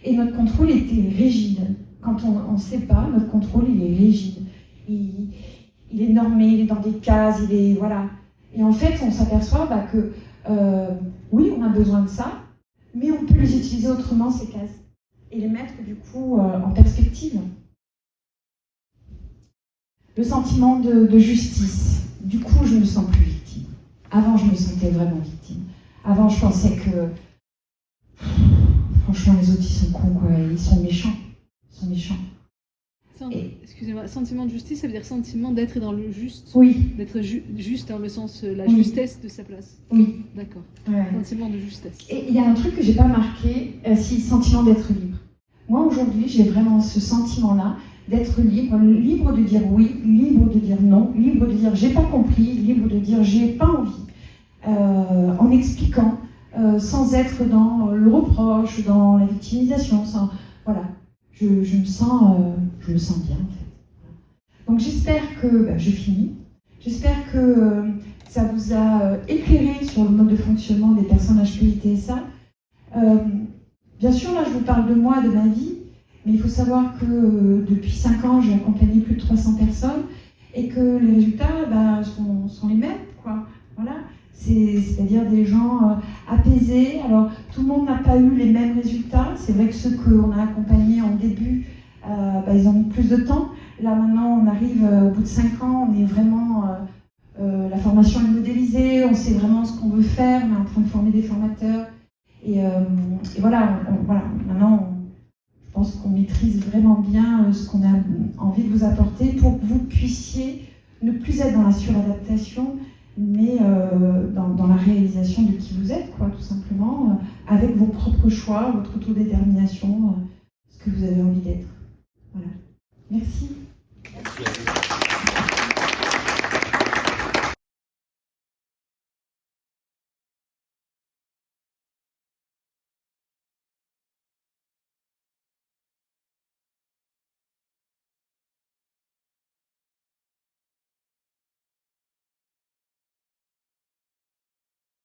Et notre contrôle était rigide. Quand on ne sait pas, notre contrôle il est rigide. Il est normé, il est dans des cases, il est voilà. Et en fait on s'aperçoit que oui on a besoin de ça, mais on peut les utiliser autrement ces cases et les mettre du coup en perspective. Le sentiment de justice. Du coup, je me sens plus victime. Avant, je me sentais vraiment victime. Avant, je pensais que... Franchement, les autres, ils sont cons, quoi. Ils sont méchants. Ils sont méchants. Excusez-moi, sentiment de justice, ça veut dire sentiment d'être dans le juste. Oui. D'être juste dans le sens, la Oui. justesse de sa place. Oui. D'accord. Ouais. Sentiment de justesse. Et il y a un truc que j'ai pas marqué, c'est le sentiment d'être libre. Moi, aujourd'hui, j'ai vraiment ce sentiment-là d'être libre, libre de dire oui, libre de dire non, libre de dire j'ai pas compris, libre de dire j'ai pas envie, en expliquant, sans être dans le reproche, dans la victimisation, voilà. Je me sens bien en fait. Donc j'espère que, je finis, j'espère que ça vous a éclairé sur le mode de fonctionnement des personnes HPI-TSA. Bien sûr, là je vous parle de moi, de ma vie, mais il faut savoir que depuis 5 ans, j'ai accompagné plus de 300 personnes et que les résultats sont les mêmes, quoi. Voilà. C'est-à-dire des gens apaisés. Alors, tout le monde n'a pas eu les mêmes résultats. C'est vrai que ceux qu'on a accompagnés en début, ils ont mis plus de temps. Là, maintenant, on arrive au bout de 5 ans, on est vraiment... la formation est modélisée, on sait vraiment ce qu'on veut faire, on est en train de former des formateurs. Et voilà, maintenant, je pense qu'on maîtrise vraiment bien ce qu'on a envie de vous apporter pour que vous puissiez ne plus être dans la suradaptation, mais dans la réalisation de qui vous êtes, quoi, tout simplement, avec vos propres choix, votre autodétermination, ce que vous avez envie d'être. Voilà. Merci. Merci à vous.